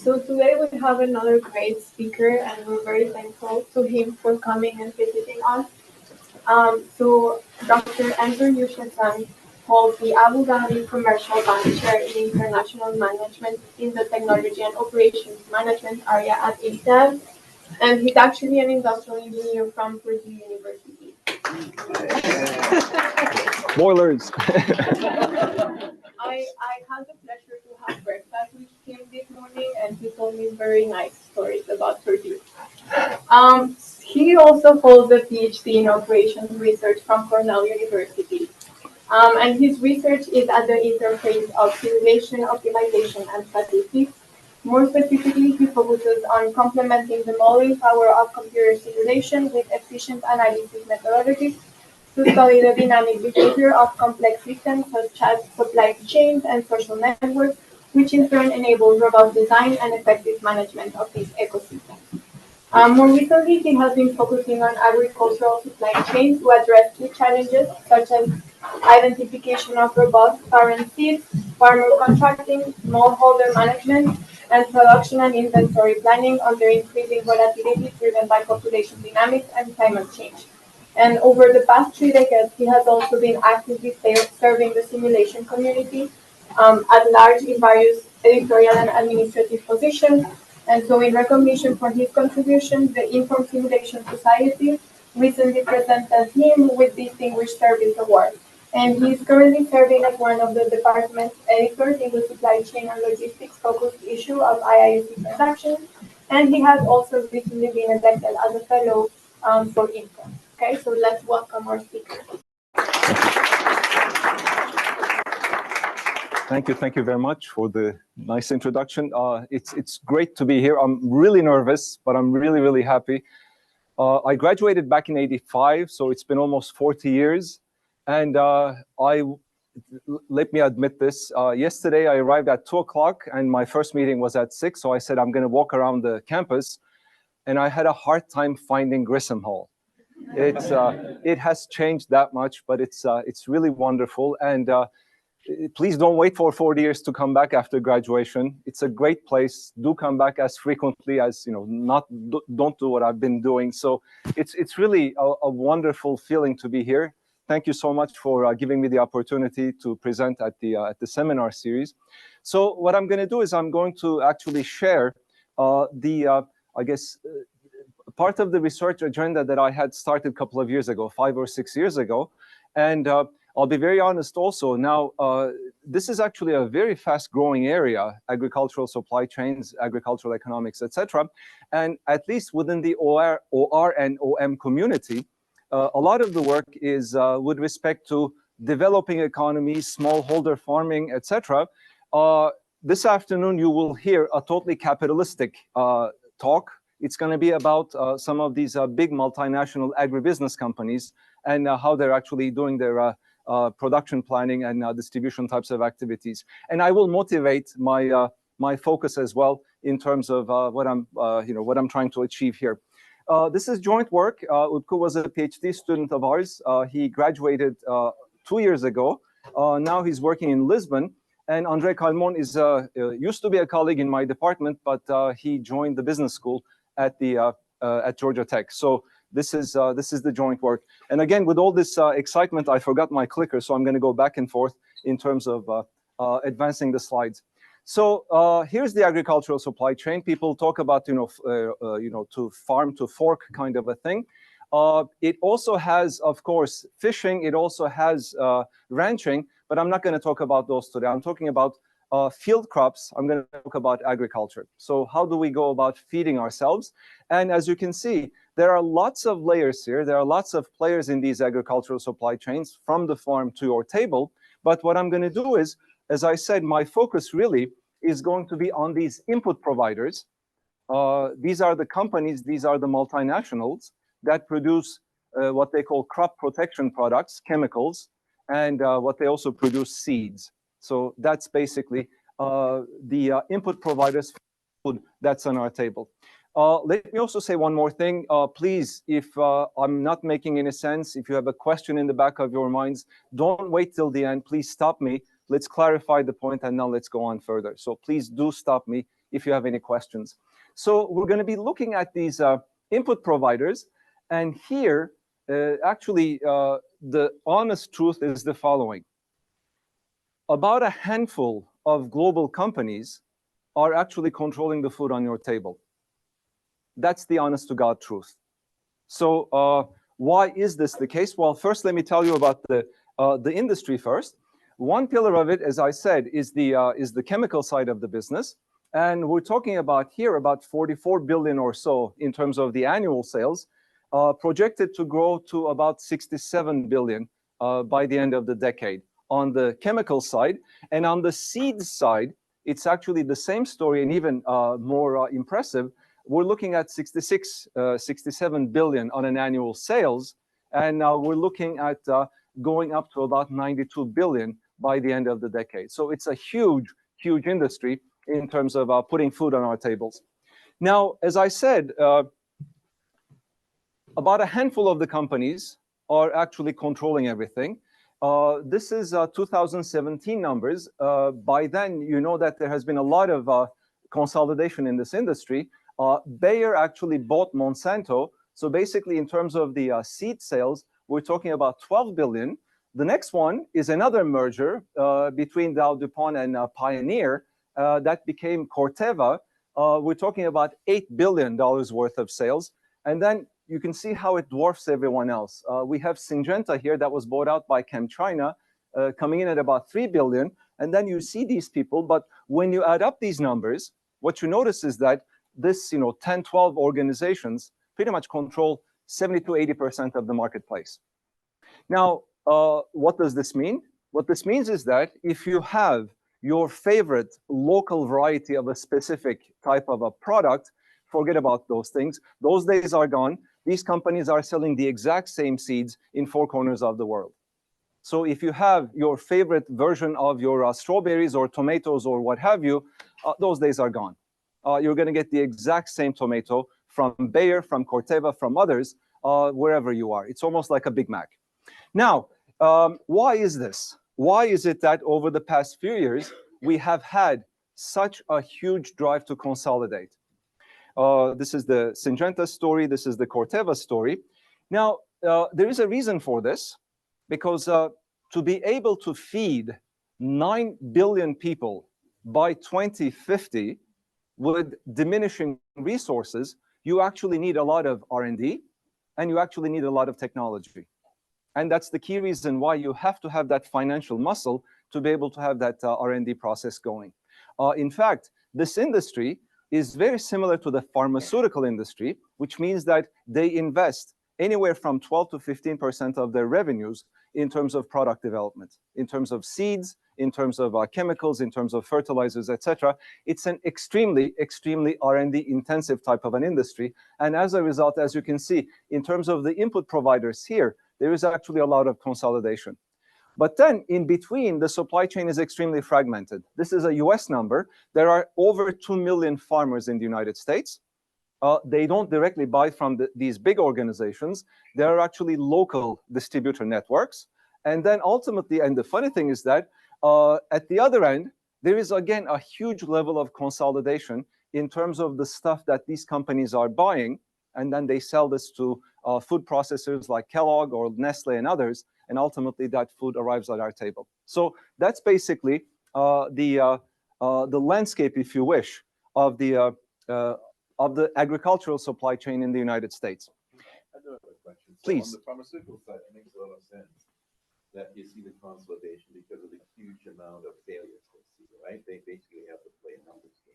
So today we have another great speaker, and we're very thankful to him for coming and visiting us. So Dr. Enver Yucesan holds the Abu Dhabi Commercial Bank Chair in International Management in the Technology and Operations Management area at ISAB, and he's actually an industrial engineer from Purdue University. Boilers. I had the pleasure to have breakfast with him this morning, and he told me very nice stories about Purdue. He also holds a PhD in operations research from Cornell University. And his research is at the interface of simulation, optimization, and statistics. More specifically, he focuses on complementing the modeling power of computer simulation with efficient analysis methodologies to study the dynamic behavior of complex systems such as supply chains and social networks, which in turn enable robust design and effective management of these ecosystems. More recently, he has been focusing on agricultural supply chains to address key challenges such as identification of robust parent seeds, farmer contracting, smallholder management, and production and inventory planning under increasing volatility driven by population dynamics and climate change. And over the past 3 decades, he has also been actively serving the simulation community at large in various editorial and administrative positions. And so, in recognition for his contributions, the Informed Simulation Society recently presented him with Distinguished Service Award. And he is currently serving as one of the department's editors in the supply chain and logistics focused issue of IISC Transactions. And he has also recently been elected as a fellow for Info. Okay, so let's welcome our speaker. Thank you very much for the nice introduction. It's great to be here. I'm really nervous, but I'm really happy. I graduated back in '85, so it's been almost 40 years. And let me admit this, yesterday I arrived at 2 o'clock and my first meeting was at 6, so I said I'm gonna walk around the campus, and I had a hard time finding Grissom Hall. It has changed that much, but it's really wonderful. And please don't wait for 40 years to come back after graduation. It's a great place. Do come back as frequently as, don't do what I've been doing. So it's really a wonderful feeling to be here. Thank you so much for giving me the opportunity to present at the seminar series. So what I'm going to do is I'm going to actually share part of the research agenda that I had started a couple of years ago, 5 or 6 years ago. And I'll be very honest also, now this is actually a very fast growing area, agricultural supply chains, agricultural economics, etc. And at least within the OR and OM community, a lot of the work is with respect to developing economies, smallholder farming, etc. This afternoon, you will hear a totally capitalistic talk. It's going to be about some of these big multinational agribusiness companies and how they're actually doing their production planning and distribution types of activities. And I will motivate my focus as well in terms of what I'm trying to achieve here. This is joint work. Utku was a PhD student of ours. He graduated 2 years ago. Now he's working in Lisbon. And Andre Calmon is used to be a colleague in my department, but he joined the business school at Georgia Tech. So this is the joint work. And again, with all this excitement, I forgot my clicker, so I'm going to go back and forth in terms of advancing the slides. So here's the agricultural supply chain. People talk about to farm to fork kind of a thing. It also has, of course, fishing. It also has ranching, but I'm not going to talk about those today. I'm talking about field crops. I'm going to talk about agriculture. So how do we go about feeding ourselves? And as you can see, there are lots of layers here. There are lots of players in these agricultural supply chains from the farm to your table. But what I'm going to do is, as I said, my focus really is going to be on these input providers. These are the companies, these are the multinationals that produce what they call crop protection products, chemicals, and what they also produce, seeds. So that's basically the input providers food that's on our table. Let me also say one more thing. Please, if I'm not making any sense, if you have a question in the back of your minds, don't wait till the end. Please stop me. Let's clarify the point, and now let's go on further. So please do stop me if you have any questions. So we're going to be looking at these input providers, and here, the honest truth is the following. About a handful of global companies are actually controlling the food on your table. That's the honest to God truth. So why is this the case? Well, first, let me tell you about the industry first. One pillar of it, as I said, is the chemical side of the business. And we're talking about here about 44 billion or so in terms of the annual sales, projected to grow to about 67 billion by the end of the decade on the chemical side. And on the seeds side, it's actually the same story and even more impressive. We're looking at 67 billion on an annual sales, and we're looking at going up to about 92 billion by the end of the decade. So it's a huge, huge industry in terms of putting food on our tables. Now, as I said, about a handful of the companies are actually controlling everything. This is 2017 numbers. By then, you know that there has been a lot of consolidation in this industry. Bayer actually bought Monsanto. So basically, in terms of the seed sales, we're talking about 12 billion. The next one is another merger between Dow DuPont and Pioneer that became Corteva. We're talking about $8 billion worth of sales. And then you can see how it dwarfs everyone else. We have Syngenta here that was bought out by ChemChina, coming in at about 3 billion. And then you see these people, but when you add up these numbers, what you notice is that this, 10, 12 organizations pretty much control 70 to 80% of the marketplace. Now, what does this mean? What this means is that if you have your favorite local variety of a specific type of a product, forget about those things. Those days are gone. These companies are selling the exact same seeds in 4 corners of the world. So if you have your favorite version of your strawberries or tomatoes or what have you, those days are gone. You're going to get the exact same tomato from Bayer, from Corteva, from others, wherever you are. It's almost like a Big Mac. Now, why is this? Why is it that over the past few years, we have had such a huge drive to consolidate? This is the Syngenta story. This is the Corteva story. Now, there is a reason for this, because to be able to feed 9 billion people by 2050 with diminishing resources, you actually need a lot of R&D, and you actually need a lot of technology. And that's the key reason why you have to have that financial muscle to be able to have that R&D process going. In fact, this industry is very similar to the pharmaceutical industry, which means that they invest anywhere from 12 to 15% of their revenues in terms of product development, in terms of seeds, in terms of chemicals, in terms of fertilizers, etc. It's an extremely, extremely R&D intensive type of an industry. And as a result, as you can see, in terms of the input providers here, there is actually a lot of consolidation. But then in between, the supply chain is extremely fragmented. This is a US number. There are over 2 million farmers in the United States. They don't directly buy from these big organizations. There are actually local distributor networks. And then ultimately, and the funny thing is that at the other end, there is again a huge level of consolidation in terms of the stuff that these companies are buying. And then they sell this to food processors like Kellogg or Nestle and others. And ultimately, that food arrives at our table. So that's basically the landscape, if you wish, of the agricultural supply chain in the United States. I do have a question. So Please. on the pharmaceutical side, it makes a lot of sense that you see the consolidation because of the huge amount of failures they see, right? They basically have to play a numbers game.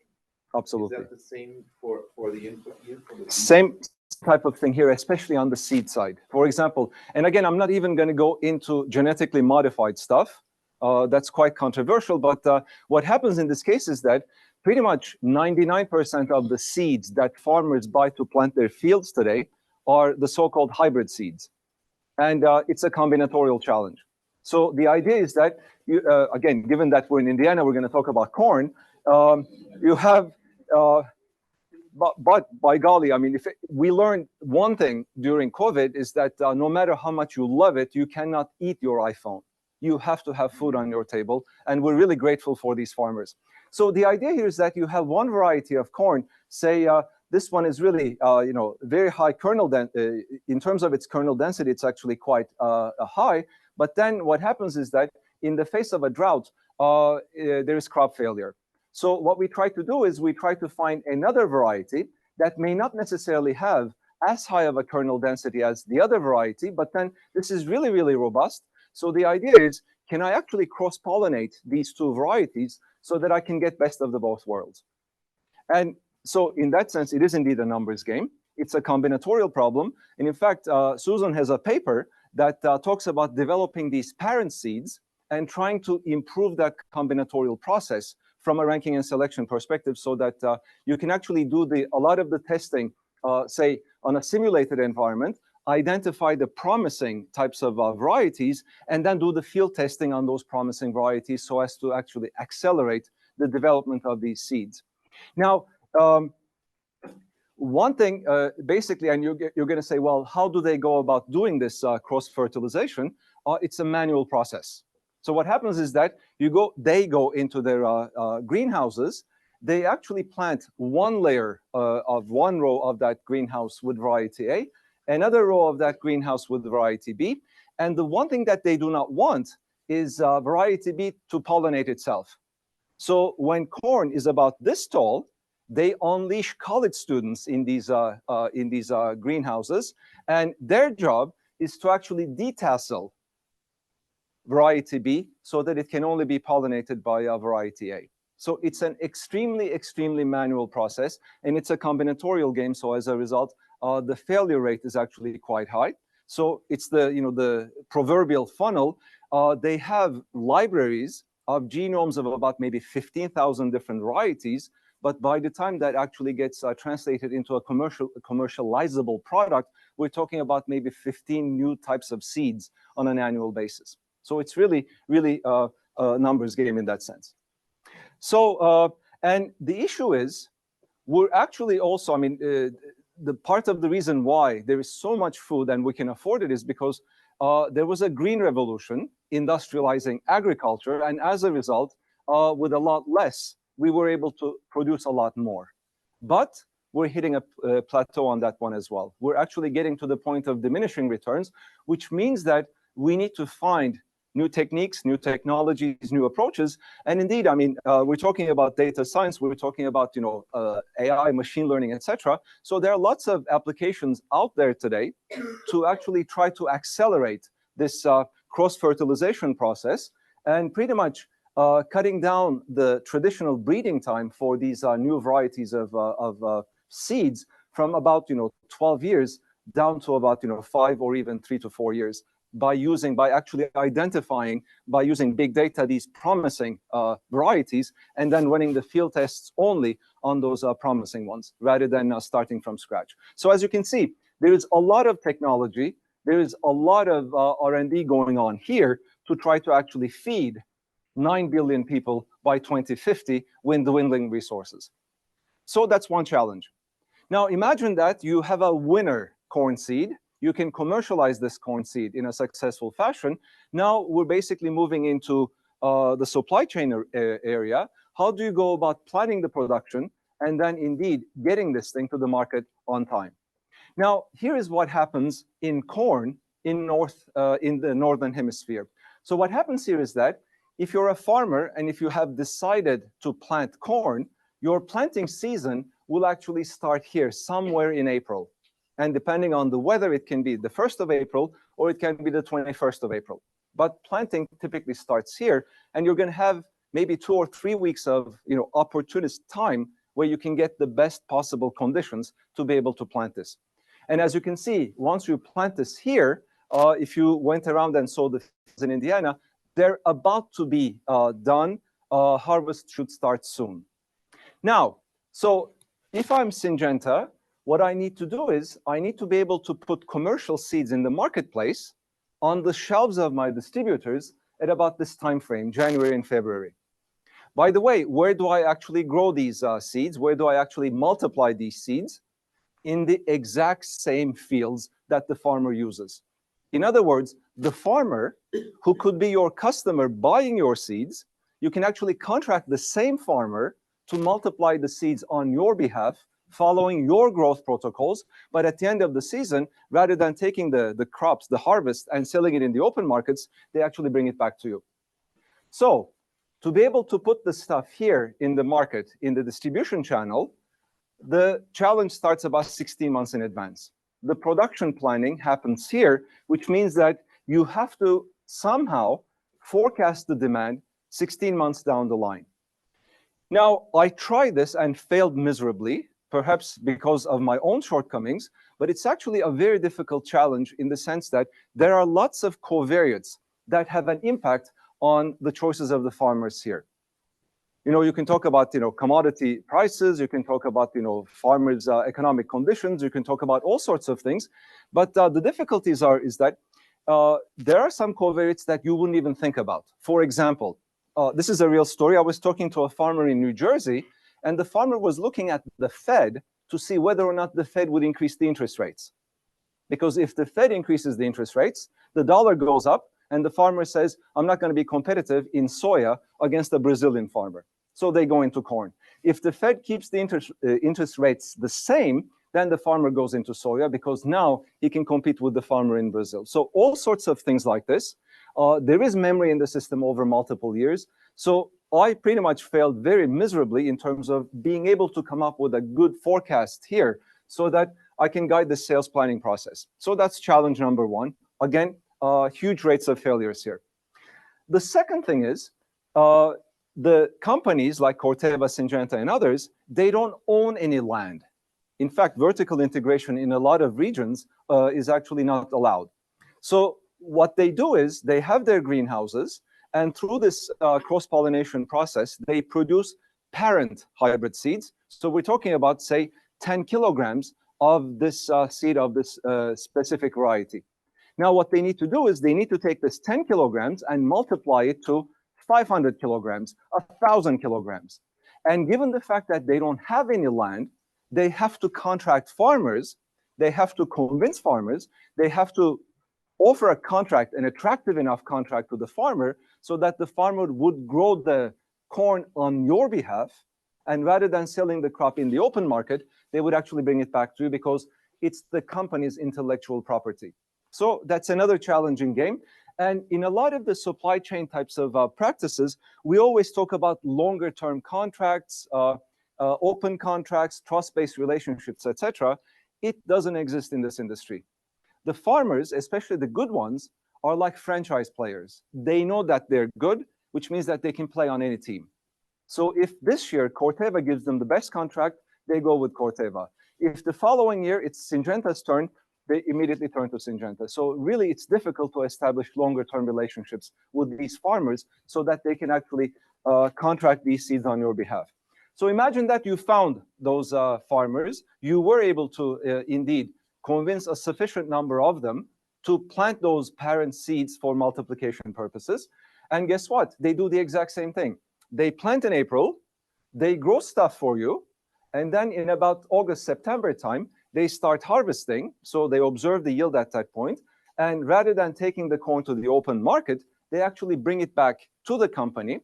Absolutely. Is that the same for the input here? Same type of thing here, especially on the seed side. For example, and again, I'm not even going to go into genetically modified stuff. That's quite controversial, but what happens in this case is that pretty much 99% of the seeds that farmers buy to plant their fields today are the so-called hybrid seeds. And it's a combinatorial challenge. So the idea is that, again, given that we're in Indiana, we're going to talk about corn. You have, but by golly, I mean, we learned one thing during COVID is that no matter how much you love it, you cannot eat your iPhone. You have to have food on your table. And we're really grateful for these farmers. So the idea here is that you have one variety of corn, say this one is really, very high kernel in terms of its kernel density, it's actually quite high. But then what happens is that in the face of a drought, there is crop failure. So what we try to do is we try to find another variety that may not necessarily have as high of a kernel density as the other variety, but then this is really, really robust. So the idea is, can I actually cross-pollinate these two varieties so that I can get best of the both worlds? And so in that sense, it is indeed a numbers game. It's a combinatorial problem. And in fact, Susan has a paper that talks about developing these parent seeds and trying to improve that combinatorial process from a ranking and selection perspective so that you can actually do a lot of the testing, say, on a simulated environment, identify the promising types of varieties, and then do the field testing on those promising varieties so as to actually accelerate the development of these seeds. Now, one thing, basically, and you're going to say, well, how do they go about doing this cross-fertilization? It's a manual process. So what happens is that they go into their greenhouses. They actually plant one layer of one row of that greenhouse with variety A, another row of that greenhouse with variety B. And the one thing that they do not want is variety B to pollinate itself. So when corn is about this tall, they unleash college students in these greenhouses, and their job is to actually detassel variety B so that it can only be pollinated by variety A. So it's an extremely, extremely manual process, and it's a combinatorial game. So as a result, the failure rate is actually quite high. So it's the proverbial funnel. They have libraries of genomes of about maybe 15,000 different varieties. But by the time that actually gets translated into a commercializable product, we're talking about maybe 15 new types of seeds on an annual basis. So it's really, really a numbers game in that sense. So, and the issue is, we're actually also, I mean, the part of the reason why there is so much food and we can afford it is because there was a green revolution industrializing agriculture, and as a result, with a lot less, we were able to produce a lot more. But we're hitting a plateau on that one as well. We're actually getting to the point of diminishing returns, which means that we need to find new techniques, new technologies, new approaches. And indeed, I mean, we're talking about data science, we're talking about, AI, machine learning, etc. So there are lots of applications out there today to actually try to accelerate this cross-fertilization process and pretty much cutting down the traditional breeding time for these new varieties of seeds from about 12 years down to about 5 or even 3 to 4 years by actually identifying, by using big data, these promising varieties, and then running the field tests only on those promising ones rather than starting from scratch. So as you can see, there is a lot of technology, there is a lot of R&D going on here to try to actually feed 9 billion people by 2050 with dwindling resources. So that's one challenge. Now imagine that you have a winner corn seed. You can commercialize this corn seed in a successful fashion. Now we're basically moving into the supply chain area. How do you go about planning the production and then indeed getting this thing to the market on time? Now, here is what happens in corn in the northern hemisphere. So what happens here is that if you're a farmer and if you have decided to plant corn, your planting season will actually start here somewhere in April. And depending on the weather, it can be the 1st of April or it can be the 21st of April. But planting typically starts here, and you're going to have maybe 2 or 3 weeks of opportunist time where you can get the best possible conditions to be able to plant this. And as you can see, once you plant this here, if you went around and saw the fields in Indiana, they're about to be done. Harvest should start soon. Now, so if I'm Syngenta, what I need to do is I need to be able to put commercial seeds in the marketplace on the shelves of my distributors at about this time frame, January and February. By the way, where do I actually grow these seeds? Where do I actually multiply these seeds? In the exact same fields that the farmer uses. In other words, the farmer who could be your customer buying your seeds, you can actually contract the same farmer to multiply the seeds on your behalf, following your growth protocols. But at the end of the season, rather than taking the crops, the harvest, and selling it in the open markets, they actually bring it back to you. So to be able to put the stuff here in the market, in the distribution channel, the challenge starts about 16 months in advance. The production planning happens here, which means that you have to somehow forecast the demand 16 months down the line. Now, I tried this and failed miserably, perhaps because of my own shortcomings, but it's actually a very difficult challenge in the sense that there are lots of covariates that have an impact on the choices of the farmers here. You can talk about, commodity prices, you can talk about, farmers' economic conditions, you can talk about all sorts of things, but the difficulties is that there are some covariates that you wouldn't even think about. For example, this is a real story. I was talking to a farmer in New Jersey, and the farmer was looking at the Fed to see whether or not the Fed would increase the interest rates. Because if the Fed increases the interest rates, the dollar goes up, and the farmer says, I'm not going to be competitive in soya against a Brazilian farmer. So they go into corn. If the Fed keeps the interest rates the same, then the farmer goes into soya because now he can compete with the farmer in Brazil. So all sorts of things like this. There is memory in the system over multiple years. So I pretty much failed very miserably in terms of being able to come up with a good forecast here so that I can guide the sales planning process. So that's challenge number one. Again, huge rates of failures here. The second thing is, the companies like Corteva, Syngenta, and others, they don't own any land. In fact, vertical integration in a lot of regions is actually not allowed. So what they do is they have their greenhouses, and through this cross-pollination process, they produce parent hybrid seeds. So we're talking about, say, 10 kilograms of this seed of this specific variety. Now, what they need to do is they need to take this 10 kilograms and multiply it to 500 kilograms, 1,000 kilograms. And given the fact that they don't have any land, they have to contract farmers, they have to convince farmers, they have to offer a contract, an attractive enough contract to the farmer so that the farmer would grow the corn on your behalf. And rather than selling the crop in the open market, they would actually bring it back to you because it's the company's intellectual property. So that's another challenging game. And in a lot of the supply chain types of practices, we always talk about longer term contracts, open contracts, trust-based relationships, etc. It doesn't exist in this industry. The farmers, especially the good ones, are like franchise players. They know that they're good, which means that they can play on any team. So if this year Corteva gives them the best contract, they go with Corteva. If the following year it's Syngenta's turn, they immediately turn to Syngenta. So really, it's difficult to establish longer-term relationships with these farmers so that they can actually contract these seeds on your behalf. So imagine that you found those farmers. You were able to indeed convince a sufficient number of them to plant those parent seeds for multiplication purposes. And guess what? They do the exact same thing. They plant in April, they grow stuff for you, and then in about August, September time, they start harvesting, so they observe the yield at that point, and rather than taking the corn to the open market, they actually bring it back to the company,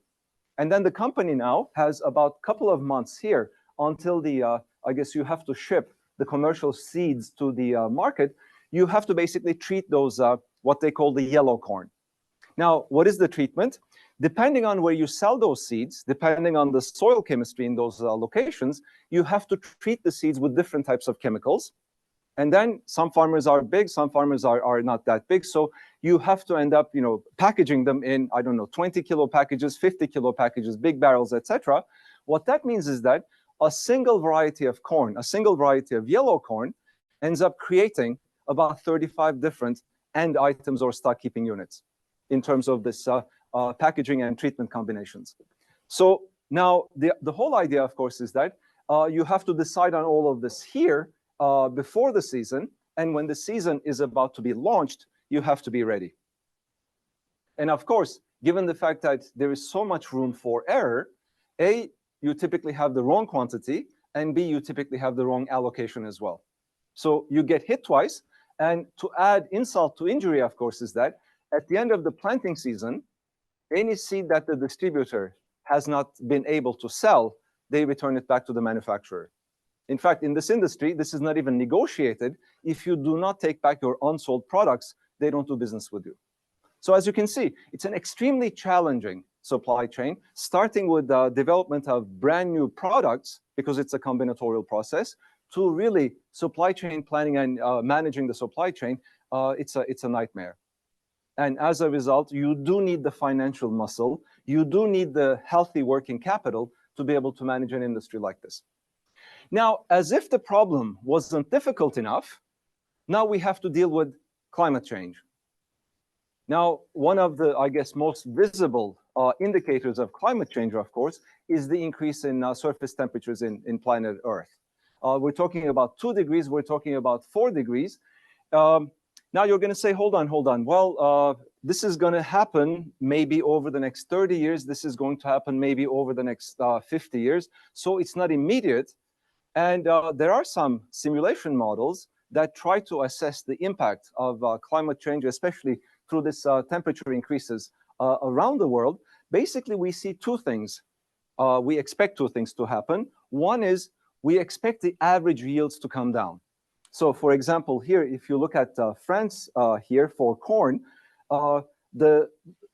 and then the company now has about a couple of months here until the, I guess you have to ship the commercial seeds to the market. You have to basically treat those, what they call the yellow corn. Now, what is the treatment? Depending on where you sell those seeds, depending on the soil chemistry in those locations, you have to treat the seeds with different types of chemicals. And then some farmers are big, some farmers are not that big. So you have to end up, packaging them in, 20 kilo packages, 50 kilo packages, big barrels, etc. What that means is that a single variety of corn, a single variety of yellow corn ends up creating about 35 different end items or stock keeping units in terms of this packaging and treatment combinations. So now the whole idea, of course, is that you have to decide on all of this here before the season. And when the season is about to be launched, you have to be ready. And of course, given the fact that there is so much room for error, A, you typically have the wrong quantity, and B, you typically have the wrong allocation as well. So you get hit twice. And to add insult to injury, of course, is that at the end of the planting season, any seed that the distributor has not been able to sell, they return it back to the manufacturer. In fact, in this industry, this is not even negotiated. If you do not take back your unsold products, they don't do business with you. So as you can see, it's an extremely challenging supply chain, starting with the development of brand new products, because it's a combinatorial process, to really supply chain planning and managing the supply chain. It's a nightmare. And as a result, you do need the financial muscle. You do need the healthy working capital to be able to manage an industry like this. Now, as if the problem wasn't difficult enough, now we have to deal with climate change. Now, one of the, I guess, most visible indicators of climate change, of course, is the increase in surface temperatures in planet Earth. We're talking about 2 degrees, we're talking about 4 degrees. Now you're going to say, hold on. Well, this is going to happen maybe over the next 30 years. This is going to happen maybe over the next 50 years. So it's not immediate. And there are some simulation models that try to assess the impact of climate change, especially through this temperature increases around the world. Basically, we see 2 things. We expect 2 things to happen. One is we expect the average yields to come down. So for example, here, if you look at France here for corn, the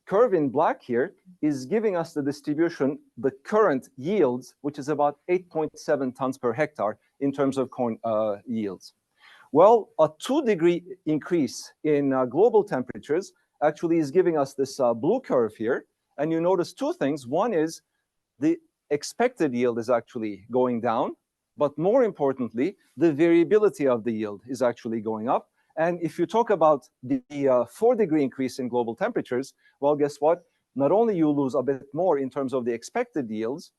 curve in black here is giving us the distribution, the current yields, which is about 8.7 tons per hectare in terms of corn yields. Well, a 2-degree increase in global temperatures actually is giving us this blue curve here. And you notice 2 things. One is the expected yield is actually going down, but more importantly, the variability of the yield is actually going up. And if you talk about the 4-degree increase in global temperatures, well, guess what? Not only you lose a bit more in terms of the expected yields,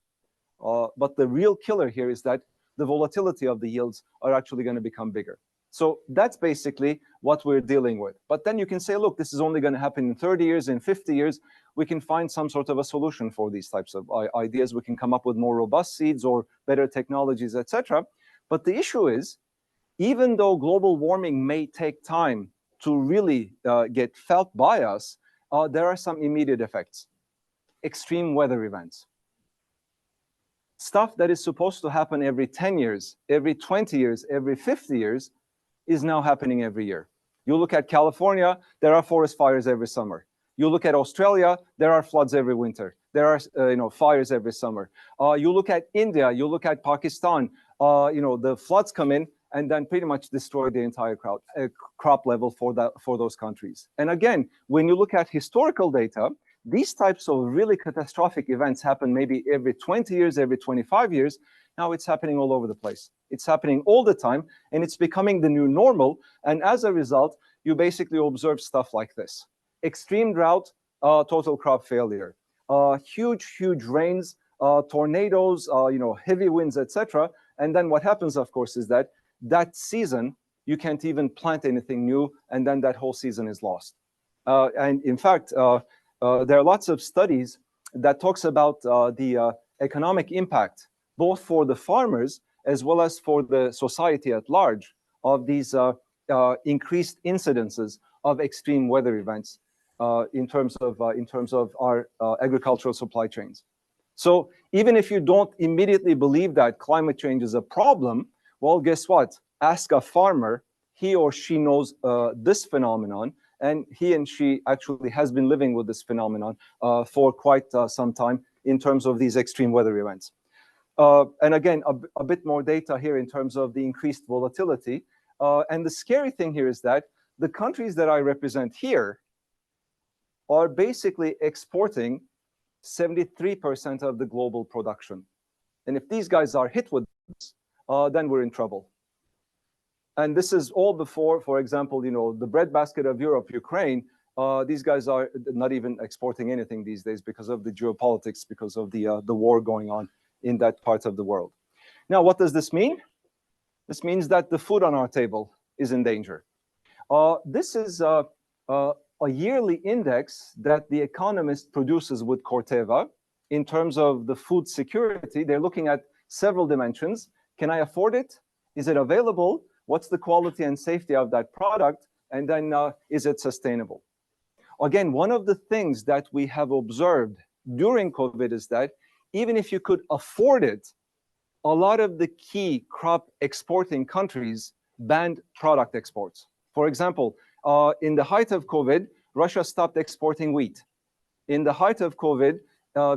but the real killer here is that the volatility of the yields are actually going to become bigger. So that's basically what we're dealing with. But then you can say, look, this is only going to happen in 30 years, in 50 years. We can find some sort of a solution for these types of ideas. We can come up with more robust seeds or better technologies, etc. But the issue is, even though global warming may take time to really get felt by us, there are some immediate effects. Extreme weather events. Stuff that is supposed to happen every 10 years, every 20 years, every 50 years, is now happening every year. You look at California, there are forest fires every summer. You look at Australia, there are floods every winter. There are fires every summer. You look at India, you look at Pakistan, the floods come in and then pretty much destroy the entire crop level for those countries. And again, when you look at historical data, these types of really catastrophic events happen maybe every 20 years, every 25 years. Now it's happening all over the place. It's happening all the time, and it's becoming the new normal. And as a result, you basically observe stuff like this. Extreme drought, total crop failure. Huge rains, tornadoes, heavy winds, etc. And then what happens, of course, is that season, you can't even plant anything new, and then that whole season is lost. And in fact, there are lots of studies that talks about the economic impact, both for the farmers as well as for the society at large, of these increased incidences of extreme weather events in terms of our agricultural supply chains. So even if you don't immediately believe that climate change is a problem, well, guess what? Ask a farmer. He or she knows this phenomenon, and he and she actually has been living with this phenomenon for quite some time in terms of these extreme weather events. And again, a bit more data here in terms of the increased volatility. And the scary thing here is that the countries that I represent here are basically exporting 73% of the global production. And if these guys are hit with this, then we're in trouble. And this is all before, for example, the breadbasket of Europe, Ukraine. These guys are not even exporting anything these days because of the geopolitics, because of the war going on in that part of the world. Now, what does this mean? This means that the food on our table is in danger. This is a yearly index that The Economist produces with Corteva in terms of the food security. They're looking at several dimensions. Can I afford it? Is it available? What's the quality and safety of that product? And then is it sustainable? Again, one of the things that we have observed during COVID is that even if you could afford it, a lot of the key crop exporting countries banned product exports. For example, in the height of COVID, Russia stopped exporting wheat. In the height of COVID,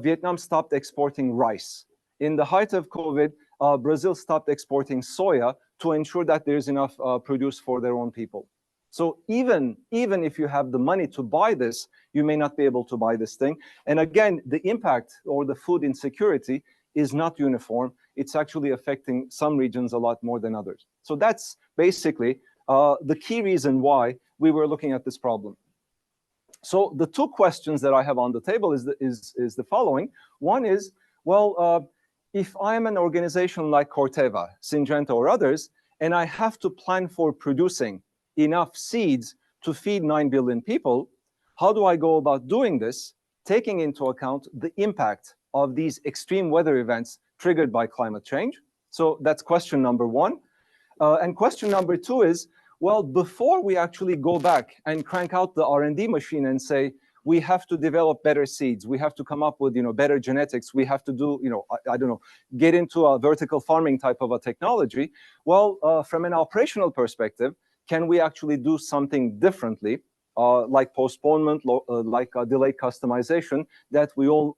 Vietnam stopped exporting rice. In the height of COVID, Brazil stopped exporting soya to ensure that there's enough produce for their own people. So even if you have the money to buy this, you may not be able to buy this thing. And again, the impact or the food insecurity is not uniform. It's actually affecting some regions a lot more than others. So that's basically the key reason why we were looking at this problem. So the two questions that I have on the table is the following. One is, well, if I'm an organization like Corteva, Syngenta, or others, and I have to plan for producing enough seeds to feed 9 billion people, how do I go about doing this, taking into account the impact of these extreme weather events triggered by climate change? So that's question number one. And question number two is, well, before we actually go back and crank out the R&D machine and say, we have to develop better seeds, we have to come up with, better genetics, we have to do, I don't know, get into a vertical farming type of a technology. Well, from an operational perspective, can we actually do something differently, like postponement, like delayed customization that we all,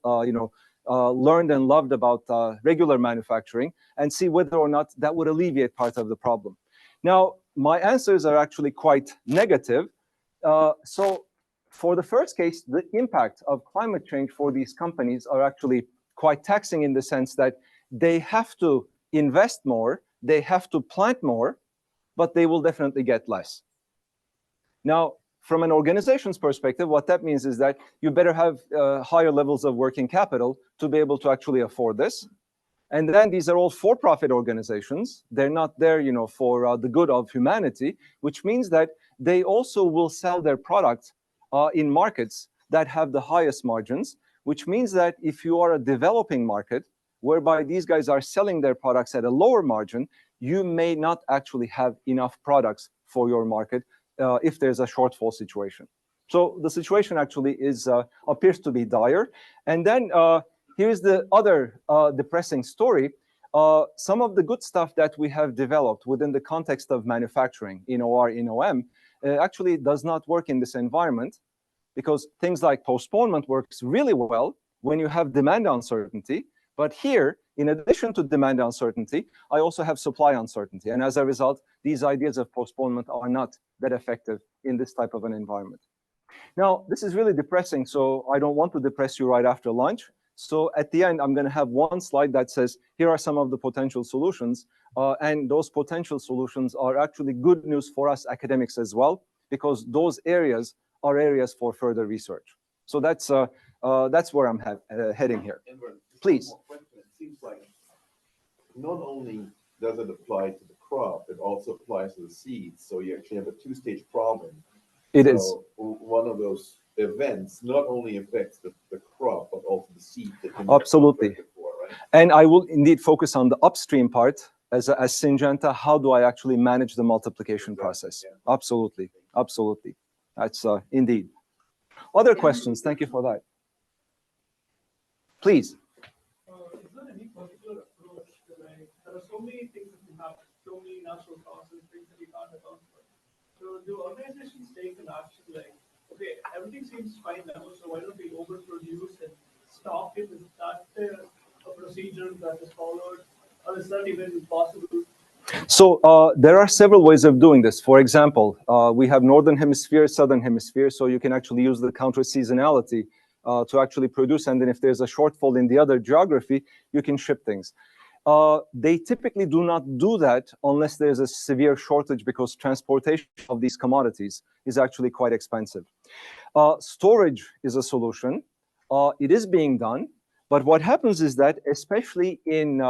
learned and loved about regular manufacturing, and see whether or not that would alleviate part of the problem. Now, my answers are actually quite negative. So for the first case, the impact of climate change for these companies are actually quite taxing in the sense that they have to invest more, they have to plant more, but they will definitely get less. Now, from an organization's perspective, what that means is that you better have higher levels of working capital to be able to actually afford this. And then these are all for-profit organizations. They're not there, for the good of humanity, which means that they also will sell their products in markets that have the highest margins, which means that if you are a developing market, whereby these guys are selling their products at a lower margin, you may not actually have enough products for your market if there's a shortfall situation. So the situation actually appears to be dire. And then here's the other depressing story. Some of the good stuff that we have developed within the context of manufacturing in OR, in OM, actually does not work in this environment, because things like postponement works really well when you have demand uncertainty. But here, in addition to demand uncertainty, I also have supply uncertainty. And as a result, these ideas of postponement are not that effective in this type of an environment. Now, this is really depressing, so I don't want to depress you right after lunch. So at the end, I'm going to have one slide that says, here are some of the potential solutions. And those potential solutions are actually good news for us academics as well, because those areas are areas for further research. So that's where I'm heading here. Enver, Please. one more question. It seems like not only does it apply to the crop, it also applies to the seeds. So you actually have a two-stage problem. It is. One of those events not only affects the crop, but also the seed that you Absolutely. before, right? And I will indeed focus on the upstream part as Syngenta. How do I actually manage the multiplication process? Yeah. Absolutely. Absolutely. That's indeed. Other questions? Thank you for that. Please. Is there any particular approach to, like, there are so many things that we have, so many natural causes, things that we can't account for. So do organizations take an action like, okay, everything seems fine now, so why don't we overproduce and stock it? Is that a procedure that is followed, or is that even possible? So there are several ways of doing this. For example, we have Northern Hemisphere, Southern Hemisphere, so you can actually use the counter seasonality to actually produce, and then if there's a shortfall in the other geography, you can ship things. They typically do not do that unless there's a severe shortage, because transportation of these commodities is actually quite expensive. Storage is a solution. It is being done, but what happens is that, especially in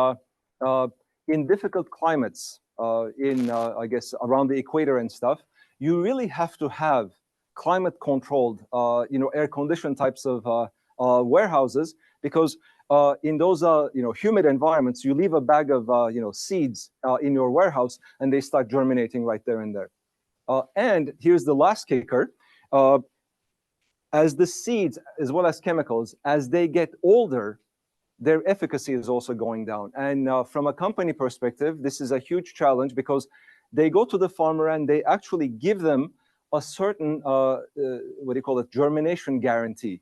difficult climates, I guess around the equator and stuff, you really have to have climate-controlled, air-conditioned types of warehouses, because in those humid environments, you leave a bag of seeds in your warehouse, and they start germinating right there and there. And here's the last kicker: as the seeds, as well as chemicals, as they get older, their efficacy is also going down. And from a company perspective, this is a huge challenge because they go to the farmer and they actually give them a certain, what do you call it, germination guarantee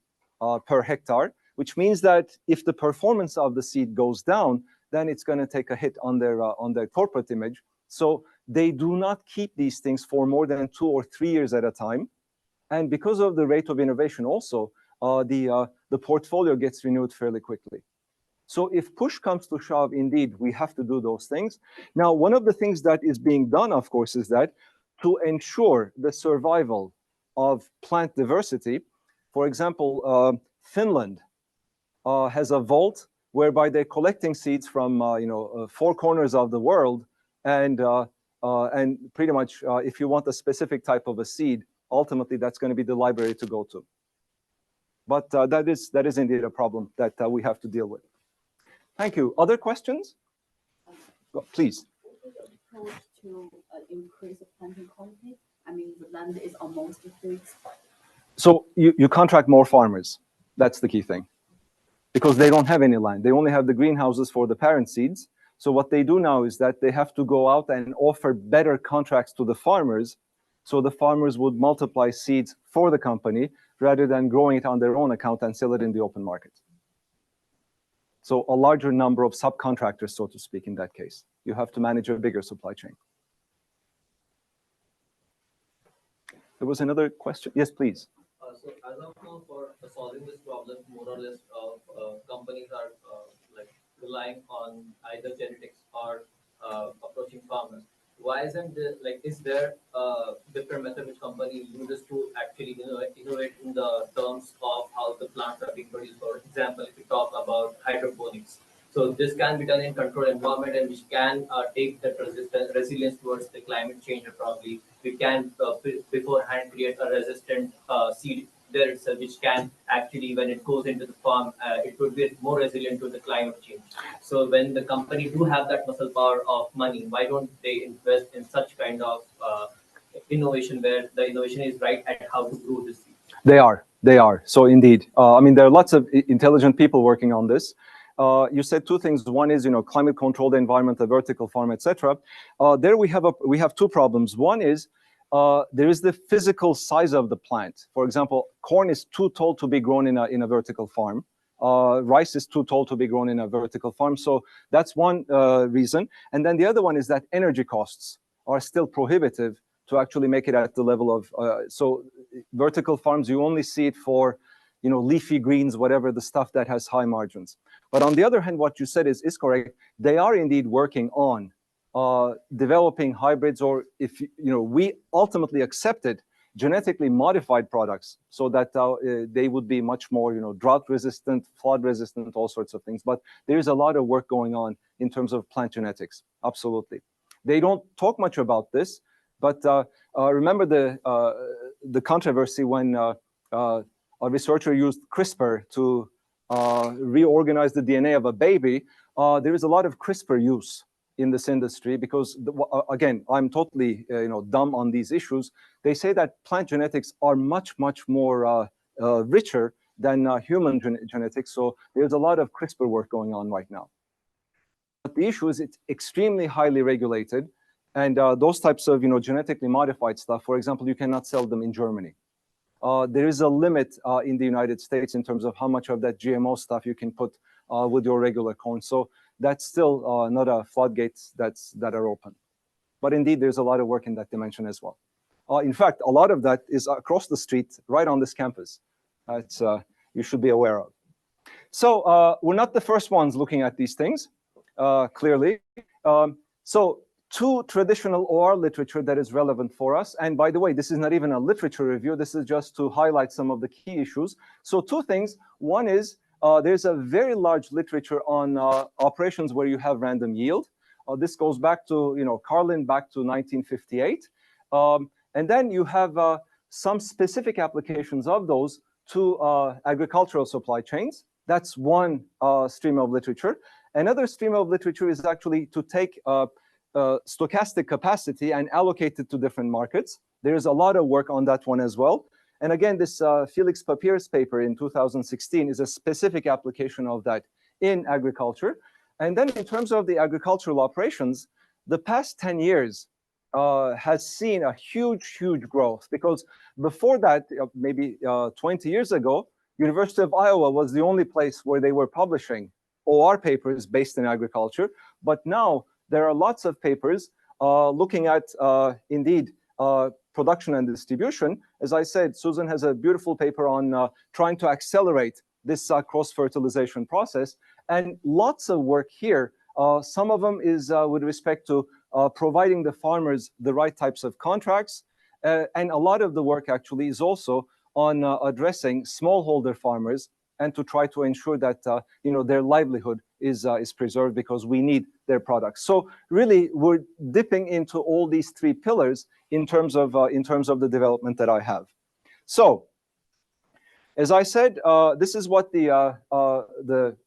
per hectare, which means that if the performance of the seed goes down, then it's going to take a hit on their corporate image. So they do not keep these things for more than 2 or 3 years at a time. And because of the rate of innovation also, the portfolio gets renewed fairly quickly. So if push comes to shove, indeed, we have to do those things. Now, one of the things that is being done, of course, is that to ensure the survival of plant diversity, for example, Finland has a vault whereby they're collecting seeds from 4 corners of the world, and pretty much if you want a specific type of a seed, ultimately that's going to be the library to go to. But that is indeed a problem that we have to deal with. Thank you. Other questions? Please. What is the approach to increase the planting quantity? I mean, the land is almost fixed. So you contract more farmers. That's the key thing. Because they don't have any land. They only have the greenhouses for the parent seeds. So what they do now is that they have to go out and offer better contracts to the farmers, so the farmers would multiply seeds for the company rather than growing it on their own account and sell it in the open market. So a larger number of subcontractors, so to speak, in that case. You have to manage a bigger supply chain. There was another question. Yes, please. So as of now, for solving this problem, more or less, companies are relying on either genetics or approaching farmers. Why isn't there, is there a different method which company uses to actually innovate in the terms of how the plants are being produced? For example, if we talk about hydroponics, so this can be done in controlled environment and which can take that resilience towards the climate change. Or probably we can beforehand create a resistant seed there itself, which can actually, when it goes into the farm, it would be more resilient to the climate change. So when the company do have that muscle power of money, why don't they invest in such kind of innovation where the innovation is right at how to grow the seed? They are. So indeed, I mean, there are lots of intelligent people working on this. You said 2 things. One is, climate controlled environment, a vertical farm, etc. There we have 2 problems. One is there is the physical size of the plant. For example, corn is too tall to be grown in a vertical farm. Rice is too tall to be grown in a vertical farm. So that's one reason. And then the other one is that energy costs are still prohibitive to actually make it at the level of, so vertical farms, you only see it for, leafy greens, whatever, the stuff that has high margins. But on the other hand, what you said is correct. They are indeed working on developing hybrids, or if, we ultimately accepted genetically modified products so that they would be much more, drought resistant, flood resistant, all sorts of things. But there's a lot of work going on in terms of plant genetics. Absolutely. They don't talk much about this, but remember the controversy when a researcher used CRISPR to reorganize the DNA of a baby. There is a lot of CRISPR use in this industry because, again, I'm totally dumb on these issues. They say that plant genetics are much more richer than human genetics. So there's a lot of CRISPR work going on right now. But the issue is it's extremely highly regulated, and those types of genetically modified stuff, for example, you cannot sell them in Germany. There is a limit in the United States in terms of how much of that GMO stuff you can put with your regular corn. So that's still not a floodgates that are open. But indeed, there's a lot of work in that dimension as well. In fact, a lot of that is across the street, right on this campus. It's you should be aware of. So we're not the first ones looking at these things, clearly. So 2 traditional OR literature that is relevant for us. And by the way, this is not even a literature review. This is just to highlight some of the key issues. So 2 things. One is there's a very large literature on operations where you have random yield. This goes back to, Carlin, back to 1958. And then you have some specific applications of those to agricultural supply chains. That's one stream of literature. Another stream of literature is actually to take stochastic capacity and allocate it to different markets. There's a lot of work on that one as well. And again, this Felix Papier's paper in 2016 is a specific application of that in agriculture. And then in terms of the agricultural operations, the past 10 years has seen a huge, huge growth, because before that, maybe 20 years ago, University of Iowa was the only place where they were publishing OR papers based in agriculture. But now there are lots of papers looking at, indeed, production and distribution. As I said, Susan has a beautiful paper on trying to accelerate this cross-fertilization process, and lots of work here. Some of them is with respect to providing the farmers the right types of contracts, and a lot of the work actually is also on addressing smallholder farmers and to try to ensure that their livelihood is preserved, because we need their products. So really, we're dipping into all these three pillars in terms of the development that I have. So, as I said, this is what the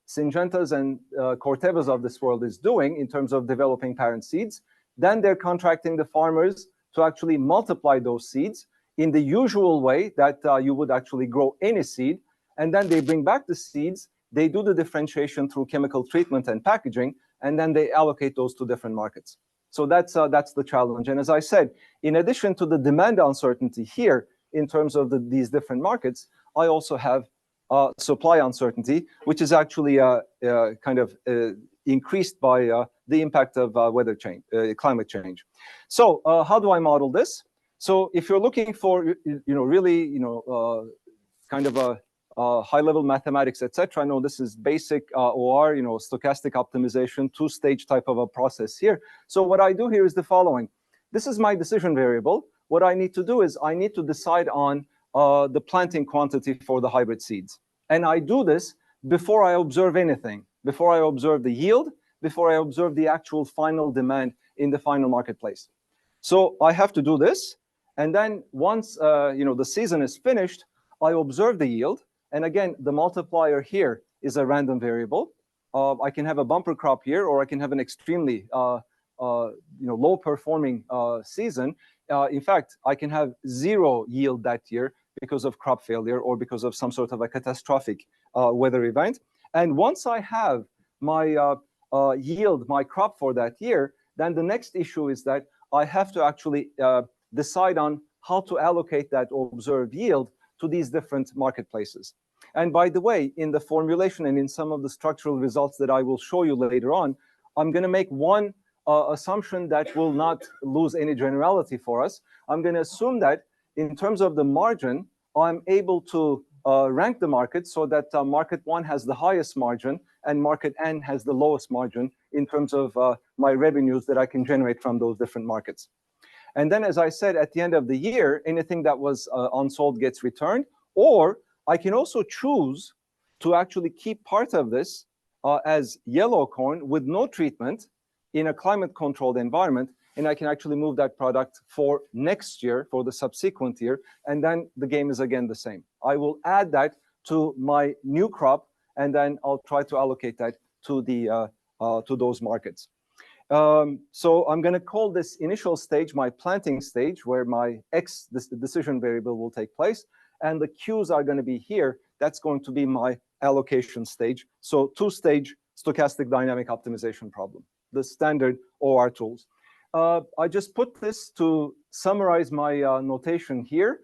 Syngentas and Cortevas of this world is doing in terms of developing parent seeds. Then they're contracting the farmers to actually multiply those seeds in the usual way that you would actually grow any seed. And then they bring back the seeds, they do the differentiation through chemical treatment and packaging, and then they allocate those to different markets. So that's the challenge. And as I said, in addition to the demand uncertainty here in terms of these different markets, I also have supply uncertainty, which is actually kind of increased by the impact of weather change, climate change. So how do I model this? So if you're looking for, really, kind of a high-level mathematics, etc. No, this is basic OR, stochastic optimization, two-stage type of a process here. So what I do here is the following. This is my decision variable. What I need to do is I need to decide on the planting quantity for the hybrid seeds. And I do this before I observe anything, before I observe the yield, before I observe the actual final demand in the final marketplace. So I have to do this. And then once the season is finished, I observe the yield. And again, the multiplier here is a random variable. I can have a bumper crop here, or I can have an extremely low-performing season. In fact, I can have zero yield that year because of crop failure or because of some sort of a catastrophic weather event. And once I have my yield, my crop for that year, then the next issue is that I have to actually decide on how to allocate that observed yield to these different marketplaces. And by the way, in the formulation and in some of the structural results that I will show you later on, I'm going to make one assumption that will not lose any generality for us. I'm going to assume that in terms of the margin, I'm able to rank the market so that market 1 has the highest margin and market N has the lowest margin in terms of my revenues that I can generate from those different markets. And then, as I said, at the end of the year, anything that was unsold gets returned. Or I can also choose to actually keep part of this as yellow corn with no treatment in a climate-controlled environment, and I can actually move that product for next year, for the subsequent year, and then the game is again the same. I will add that to my new crop, and then I'll try to allocate that to those markets. So I'm going to call this initial stage my planting stage, where my X, this decision variable, will take place, and the Q's are going to be here. That's going to be my allocation stage. So two-stage stochastic dynamic optimization problem, the standard OR tools. I just put this to summarize my notation here.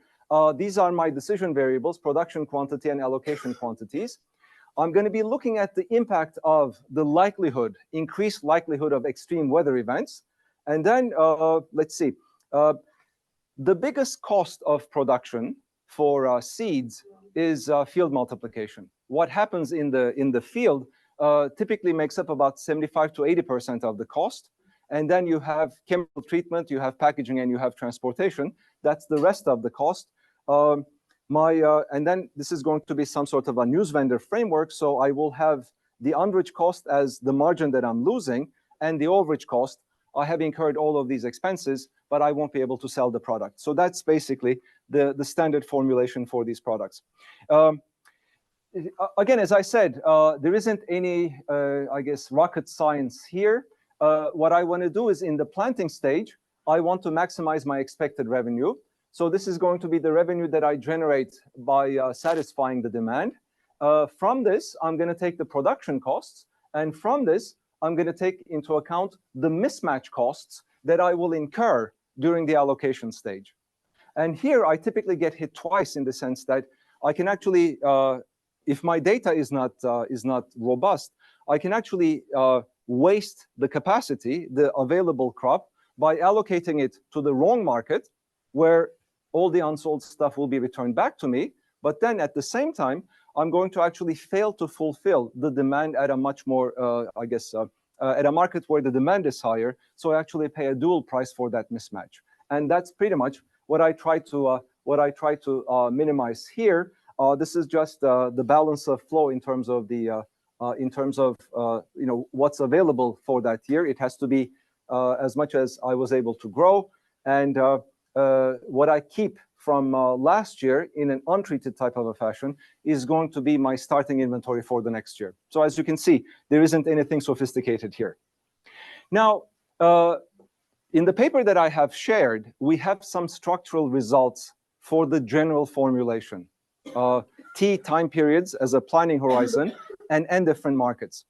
These are my decision variables, production quantity and allocation quantities. I'm going to be looking at the impact of the likelihood, increased likelihood of extreme weather events. And then, let's see, the biggest cost of production for seeds is field multiplication. What happens in the field typically makes up about 75 to 80% of the cost. And then you have chemical treatment, you have packaging, and you have transportation. That's the rest of the cost. And then this is going to be some sort of a news vendor framework. So I will have the underage cost as the margin that I'm losing, and the overage cost. I have incurred all of these expenses, but I won't be able to sell the product. So that's basically the standard formulation for these products. Again, as I said, there isn't any, I guess, rocket science here. What I want to do is in the planting stage, I want to maximize my expected revenue. So this is going to be the revenue that I generate by satisfying the demand. from this, I'm going to take the production costs, and from this, I'm going to take into account the mismatch costs that I will incur during the allocation stage. And here, I typically get hit twice in the sense that I can actually, if my data is not robust, I can actually waste the capacity, the available crop, by allocating it to the wrong market, where all the unsold stuff will be returned back to me. But then at the same time, I'm going to actually fail to fulfill the demand at a much more, at a market where the demand is higher. So I actually pay a dual price for that mismatch. And that's pretty much what I try to minimize here. This is just the balance of flow in terms of the what's available for that year. It has to be as much as I was able to grow, and what I keep from last year in an untreated type of a fashion is going to be my starting inventory for the next year. So as you can see, there isn't anything sophisticated here. Now, in the paper that I have shared, we have some structural results for the general formulation. T time periods as a planning horizon, and N different markets.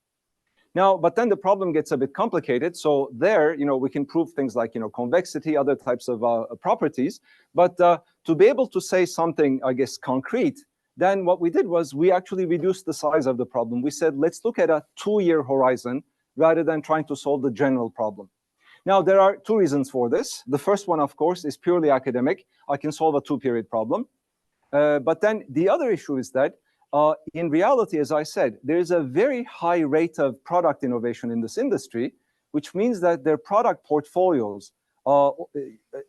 Now, but then the problem gets a bit complicated. So there, we can prove things like, convexity, other types of properties. But to be able to say something, I guess, concrete, then what we did was we actually reduced the size of the problem. We said, let's look at a 2-year horizon rather than trying to solve the general problem. Now, there are 2 reasons for this. The first one, of course, is purely academic. I can solve a 2-period problem. But then the other issue is that in reality, as I said, there is a very high rate of product innovation in this industry, which means that their product portfolios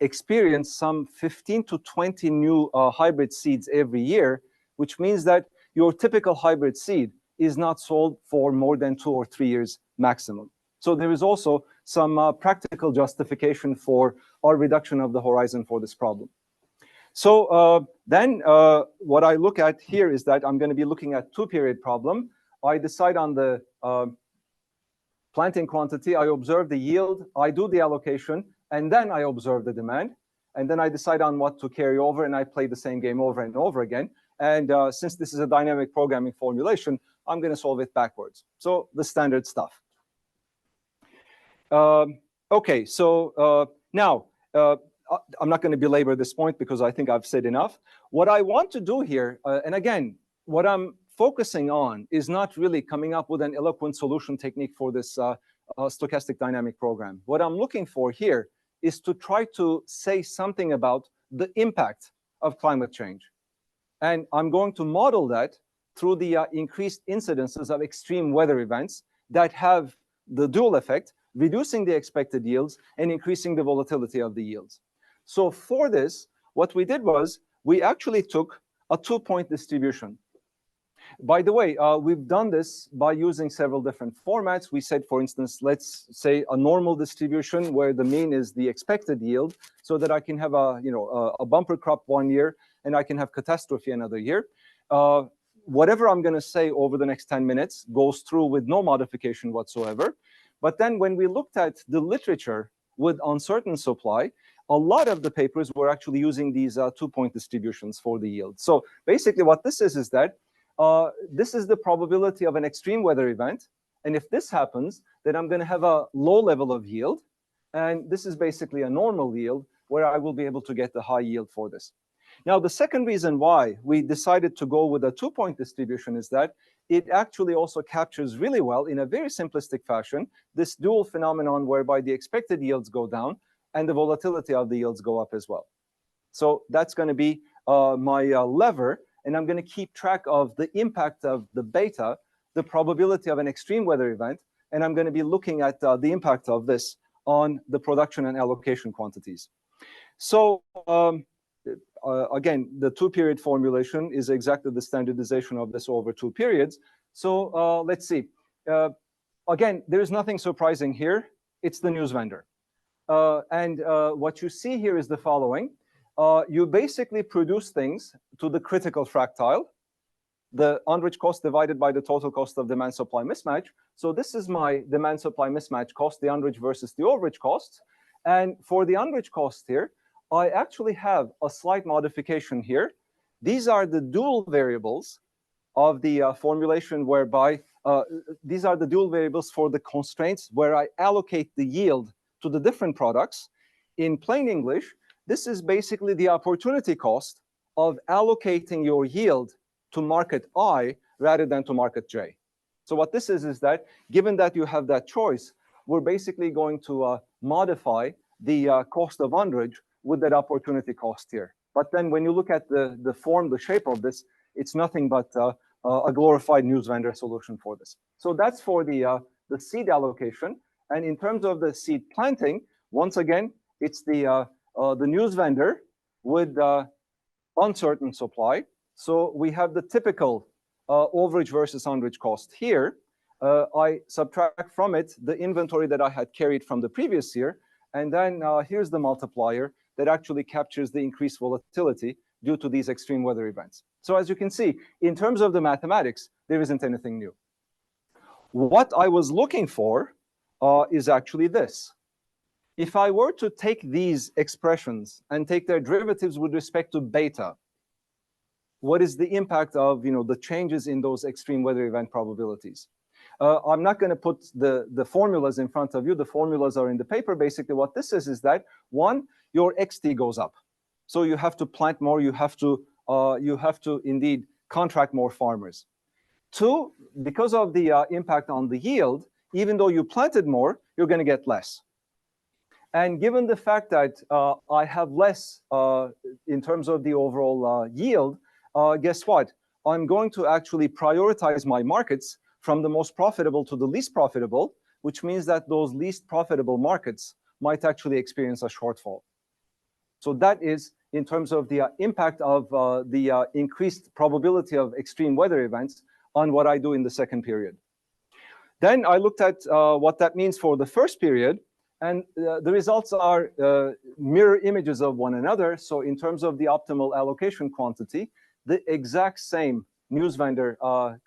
experience some 15 to 20 new hybrid seeds every year, which means that your typical hybrid seed is not sold for more than 2 or 3 years maximum. So there is also some practical justification for our reduction of the horizon for this problem. So then what I look at here is that I'm going to be looking at 2-period problem. I decide on the planting quantity, I observe the yield, I do the allocation, and then I observe the demand. And then I decide on what to carry over, and I play the same game over and over again. And since this is a dynamic programming formulation, I'm going to solve it backwards. So the standard stuff. Okay, so now, I'm not going to belabor this point because I think I've said enough. What I want to do here, and again, what I'm focusing on is not really coming up with an eloquent solution technique for this stochastic dynamic program. What I'm looking for here is to try to say something about the impact of climate change. And I'm going to model that through the increased incidences of extreme weather events that have the dual effect, reducing the expected yields and increasing the volatility of the yields. So for this, what we did was we actually took a 2-point distribution. By the way, we've done this by using several different formats. We said, for instance, let's say a normal distribution where the mean is the expected yield, so that I can have a bumper crop 1 year and I can have catastrophe another year. Whatever I'm going to say over the next 10 minutes goes through with no modification whatsoever. But then when we looked at the literature with uncertain supply, a lot of the papers were actually using these 2-point distributions for the yield. So basically what this is that this is the probability of an extreme weather event. And if this happens, then I'm going to have a low level of yield. And this is basically a normal yield where I will be able to get the high yield for this. Now, the second reason why we decided to go with a 2-point distribution is that it actually also captures really well, in a very simplistic fashion, this dual phenomenon whereby the expected yields go down and the volatility of the yields go up as well. So that's going to be my lever, and I'm going to keep track of the impact of the beta, the probability of an extreme weather event, and I'm going to be looking at the impact of this on the production and allocation quantities. So again, the 2-period formulation is exactly the standardization of this over 2 periods. So let's see. Again, there's nothing surprising here. It's the news vendor. And what you see here is the following. You basically produce things to the critical fractile, the unreached cost divided by the total cost of demand-supply mismatch. So this is my demand-supply mismatch cost, the unreached versus the overreached cost. And for the unreached cost here, I actually have a slight modification here. These are the dual variables of the formulation whereby these are the dual variables for the constraints where I allocate the yield to the different products. In plain English, this is basically the opportunity cost of allocating your yield to market I rather than to market J. So what this is that given that you have that choice, we're basically going to modify the cost of underage with that opportunity cost here. But then when you look at the form, the shape of this, it's nothing but a glorified news vendor solution for this. So that's for the seed allocation. And in terms of the seed planting, once again, it's the news vendor with uncertain supply. So we have the typical overage versus underage cost here. I subtract from it the inventory that I had carried from the previous year. And then here's the multiplier that actually captures the increased volatility due to these extreme weather events. So as you can see, in terms of the mathematics, there isn't anything new. What I was looking for is actually this. If I were to take these expressions and take their derivatives with respect to beta, what is the impact of the changes in those extreme weather event probabilities? I'm not going to put the formulas in front of you. The formulas are in the paper. Basically, what this is that, one, your XT goes up. So you have to plant more. You have to indeed contract more farmers. Two, because of the impact on the yield, even though you planted more, you're going to get less. And given the fact that I have less in terms of the overall yield, guess what? I'm going to actually prioritize my markets from the most profitable to the least profitable, which means that those least profitable markets might actually experience a shortfall. So that is in terms of the impact of the increased probability of extreme weather events on what I do in the second period. Then I looked at what that means for the first period, and the results are mirror images of one another. So in terms of the optimal allocation quantity, the exact same news vendor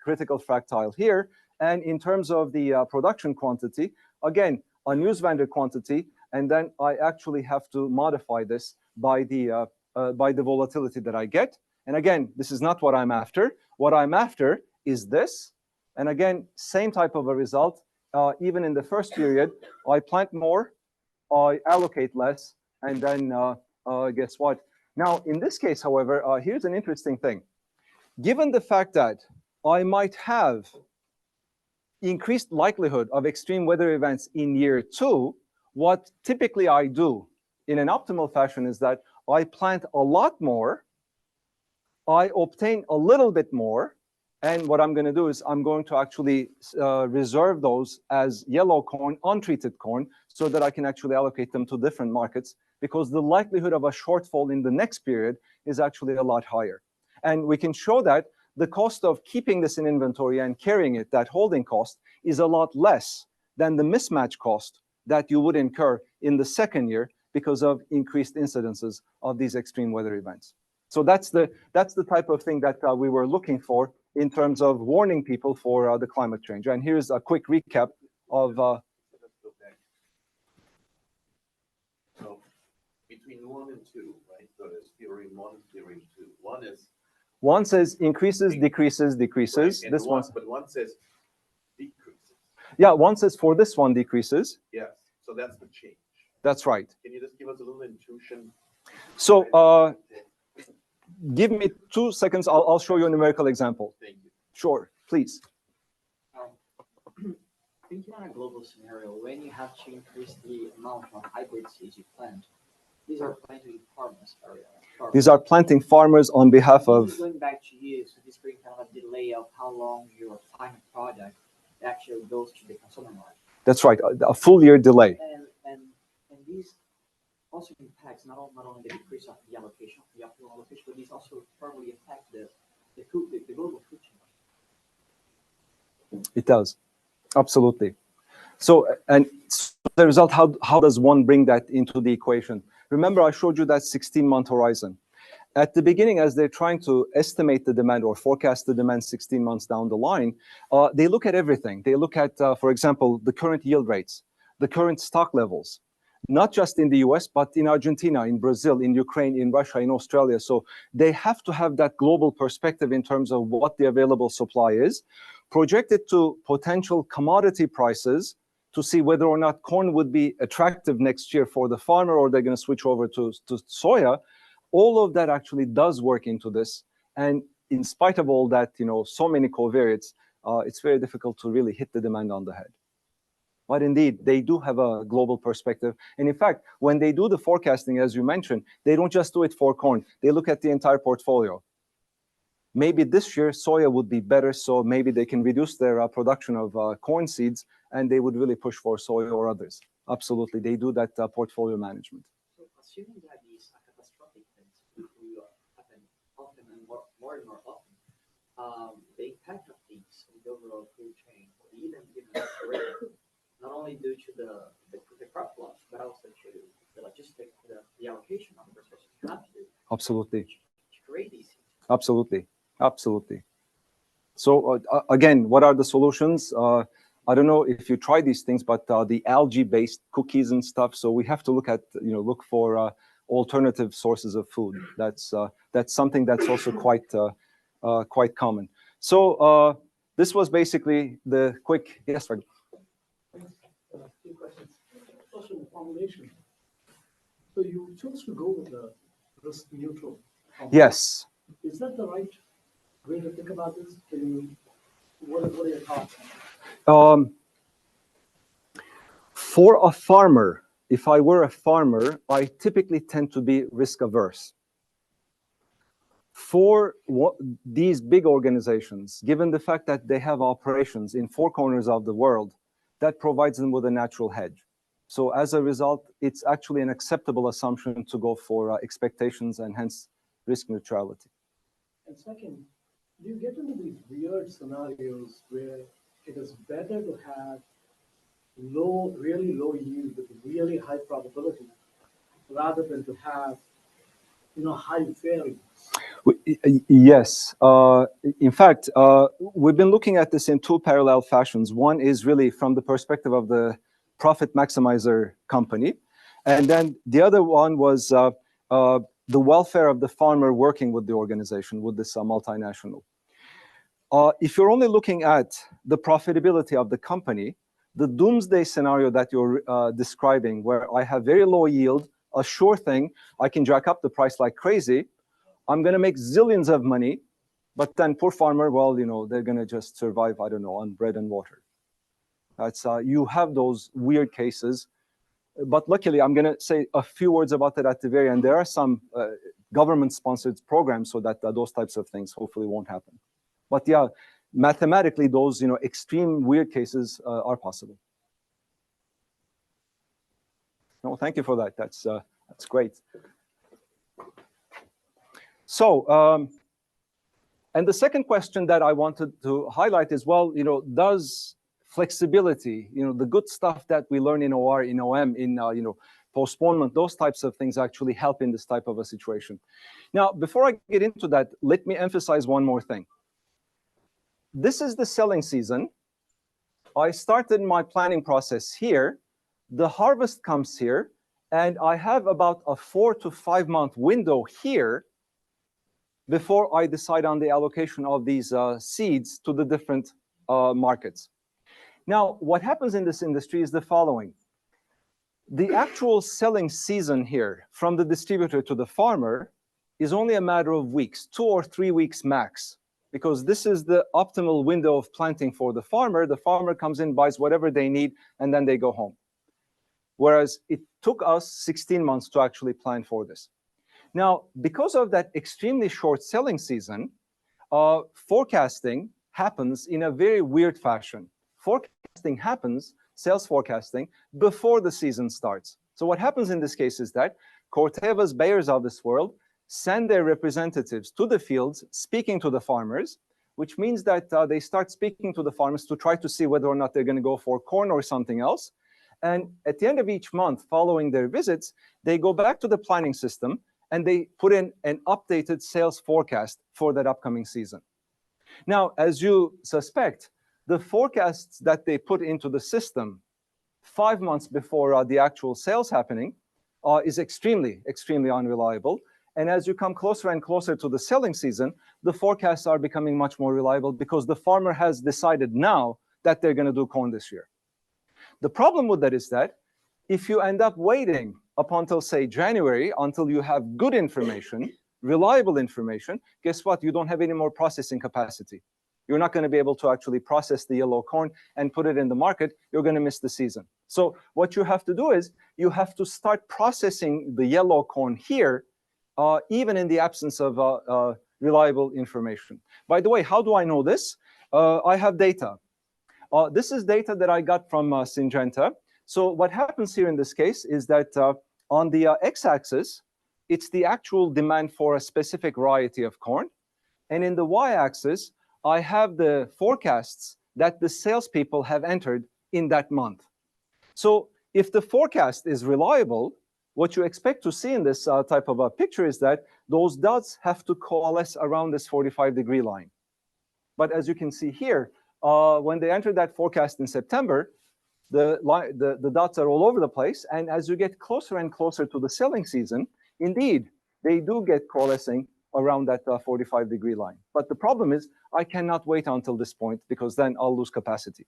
critical fractile here. And in terms of the production quantity, again, a news vendor quantity, and then I actually have to modify this by the volatility that I get. And again, this is not what I'm after. What I'm after is this. And again, same type of a result. Even in the first period, I plant more, I allocate less, and then guess what? Now, in this case, however, here's an interesting thing. Given the fact that I might have increased likelihood of extreme weather events in year 2, what typically I do in an optimal fashion is that I plant a lot more, I obtain a little bit more, and what I'm going to do is I'm going to actually reserve those as yellow corn, untreated corn, so that I can actually allocate them to different markets, because the likelihood of a shortfall in the next period is actually a lot higher. And we can show that the cost of keeping this in inventory and carrying it, that holding cost, is a lot less than the mismatch cost that you would incur in the second year because of increased incidences of these extreme weather events. So that's the type of thing that we were looking for in terms of warning people for the climate change. And here's a quick recap of. So between 1 and 2, right? So there's theory 1 and theory 2. One says increases, decreases, decreases. Right, this one, but one says decreases. Yeah, one says for this one decreases. Yes, so that's the change. That's right. Can you just give us a little intuition? So give me 2 seconds. I'll show you a numerical example. Thank you. Sure, please. Thinking on a global scenario, when you have to increase the amount of hybrid seeds you plant, these are planting farmers area. These are planting farmers on behalf of. This is going back to you, so this brings kind of a delay of how long your final product actually goes to the consumer market. That's right, a full year delay. And these also impacts not only the decrease of the allocation, the optimal allocation, but these also firmly impact the global food chain. It does, absolutely. So, and the result, how does one bring that into the equation? Remember, I showed you that 16-month horizon. At the beginning, as they're trying to estimate the demand or forecast the demand 16 months down the line, they look at everything. They look at, for example, the current yield rates, the current stock levels, not just in the US, but in Argentina, in Brazil, in Ukraine, in Russia, in Australia. So they have to have that global perspective in terms of what the available supply is, project it to potential commodity prices to see whether or not corn would be attractive next year for the farmer, or they're going to switch over to soya. All of that actually does work into this. And in spite of all that, so many covariates, it's very difficult to really hit the demand on the head. But indeed, they do have a global perspective. And in fact, when they do the forecasting, as you mentioned, they don't just do it for corn. They look at the entire portfolio. Maybe this year, soya would be better, so maybe they can reduce their production of corn seeds, and they would really push for soya or others. Absolutely, they do that portfolio management. So assuming that these catastrophic events will happen often and more and more often, the impact of these on the overall food chain, or even not only due to the crop loss, but also to the logistics, the allocation of the resources you have to do. Absolutely. To create these. Absolutely. Absolutely. So again, what are the solutions? I don't know if you try these things, but the algae-based cookies and stuff. So we have to look for alternative sources of food. That's something that's also quite common. So this was basically the quick. Yes, Fred. Two questions. First on the formulation. So you chose to go with the risk neutral. Yes. Is that the right way to think about this? What are your thoughts? For a farmer, if I were a farmer, I typically tend to be risk averse. For these big organizations, given the fact that they have operations in 4 corners of the world, that provides them with a natural hedge. So as a result, it's actually an acceptable assumption to go for expectations and hence risk neutrality. And second, do you get into these weird scenarios where it is better to have really low yield with really high probability rather than to have, high variance? Yes. In fact, we've been looking at this in 2 parallel fashions. One is really from the perspective of the profit maximizer company. And then the other one was the welfare of the farmer working with the organization, with this multinational. If you're only looking at the profitability of the company, the doomsday scenario that you're describing, where I have very low yield, a sure thing, I can jack up the price like crazy, I'm going to make zillions of money, but then poor farmer, well, they're going to just survive, I don't know, on bread and water. That's you have those weird cases, but luckily, I'm going to say a few words about that at the very end. There are some government-sponsored programs so that those types of things hopefully won't happen. But yeah, mathematically, those extreme weird cases are possible. No, thank you for that. That's great. So, and the second question that I wanted to highlight is, well, does flexibility, the good stuff that we learn in OR, in OM, in postponement, those types of things actually help in this type of a situation. Now, before I get into that, let me emphasize one more thing. This is the selling season. I started my planning process here. The harvest comes here, and I have about a 4 to 5 month window here before I decide on the allocation of these seeds to the different markets. Now, what happens in this industry is the following. The actual selling season here from the distributor to the farmer is only a matter of weeks, 2 or 3 weeks max, because this is the optimal window of planting for the farmer. The farmer comes in, buys whatever they need, and then they go home. Whereas it took us 16 months to actually plan for this. Now, because of that extremely short selling season, forecasting happens in a very weird fashion. Forecasting happens, sales forecasting, before the season starts. So what happens in this case is that Corteva's Bayers of this world send their representatives to the fields speaking to the farmers, which means that they start speaking to the farmers to try to see whether or not they're going to go for corn or something else. And at the end of each month following their visits, they go back to the planning system and they put in an updated sales forecast for that upcoming season. Now, as you suspect, the forecasts that they put into the system 5 months before the actual sales happening is extremely, extremely unreliable. And as you come closer and closer to the selling season, the forecasts are becoming much more reliable because the farmer has decided now that they're going to do corn this year. The problem with that is that if you end up waiting up until, say, January, until you have good information, reliable information, guess what? You don't have any more processing capacity. You're not going to be able to actually process the yellow corn and put it in the market. You're going to miss the season. So what you have to do is you have to start processing the yellow corn here, even in the absence of reliable information. By the way, how do I know this? I have data. This is data that I got from Syngenta. So what happens here in this case is that on the x-axis, it's the actual demand for a specific variety of corn. And in the y-axis, I have the forecasts that the salespeople have entered in that month. So if the forecast is reliable, what you expect to see in this type of a picture is that those dots have to coalesce around this 45-degree line. But as you can see here, when they entered that forecast in September, the dots are all over the place. And as you get closer and closer to the selling season, indeed, they do get coalescing around that 45-degree line. But the problem is I cannot wait until this point because then I'll lose capacity.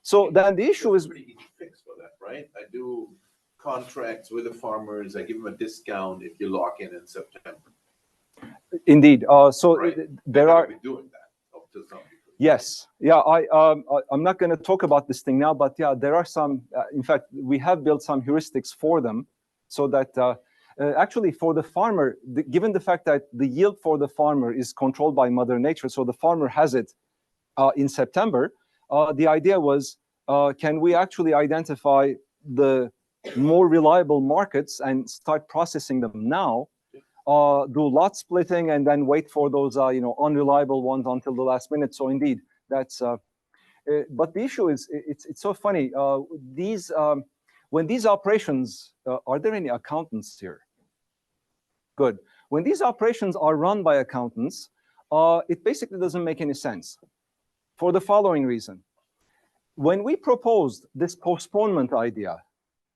So then the issue is pretty easy fix for that, right? I do contracts with the farmers. I give them a discount if you lock in September. indeed. So Right. there are doing that up to some degree. Yes, yeah. I'm not going to talk about this thing now, but yeah, there are some. In fact, we have built some heuristics for them, so that actually for the farmer, given the fact that the yield for the farmer is controlled by Mother Nature, so the farmer has it in September. The idea was, can we actually identify the more reliable markets and start processing them now? Do lot splitting and then wait for those unreliable ones until the last minute. So indeed, that's. But the issue is, it's so funny. When these operations, are there any accountants here? Good. When these operations are run by accountants, it basically doesn't make any sense. For the following reason: when we proposed this postponement idea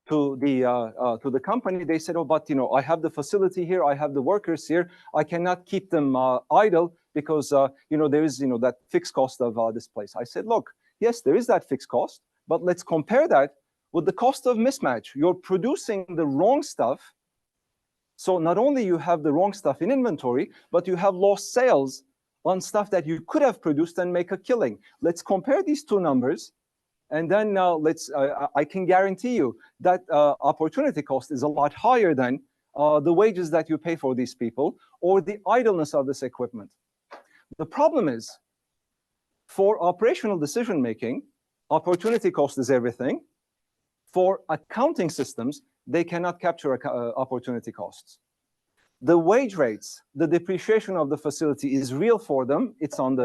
to the company, they said, oh, but I have the facility here, I have the workers here, I cannot keep them idle because there is that fixed cost of this place. I said, look, yes, there is that fixed cost, but let's compare that with the cost of mismatch. You're producing the wrong stuff, so not only you have the wrong stuff in inventory, but you have lost sales on stuff that you could have produced and make a killing. Let's compare these two numbers. And then I can guarantee you that opportunity cost is a lot higher than the wages that you pay for these people or the idleness of this equipment. The problem is, for operational decision making, opportunity cost is everything. For accounting systems, they cannot capture opportunity costs. The wage rates, the depreciation of the facility is real for them. It's on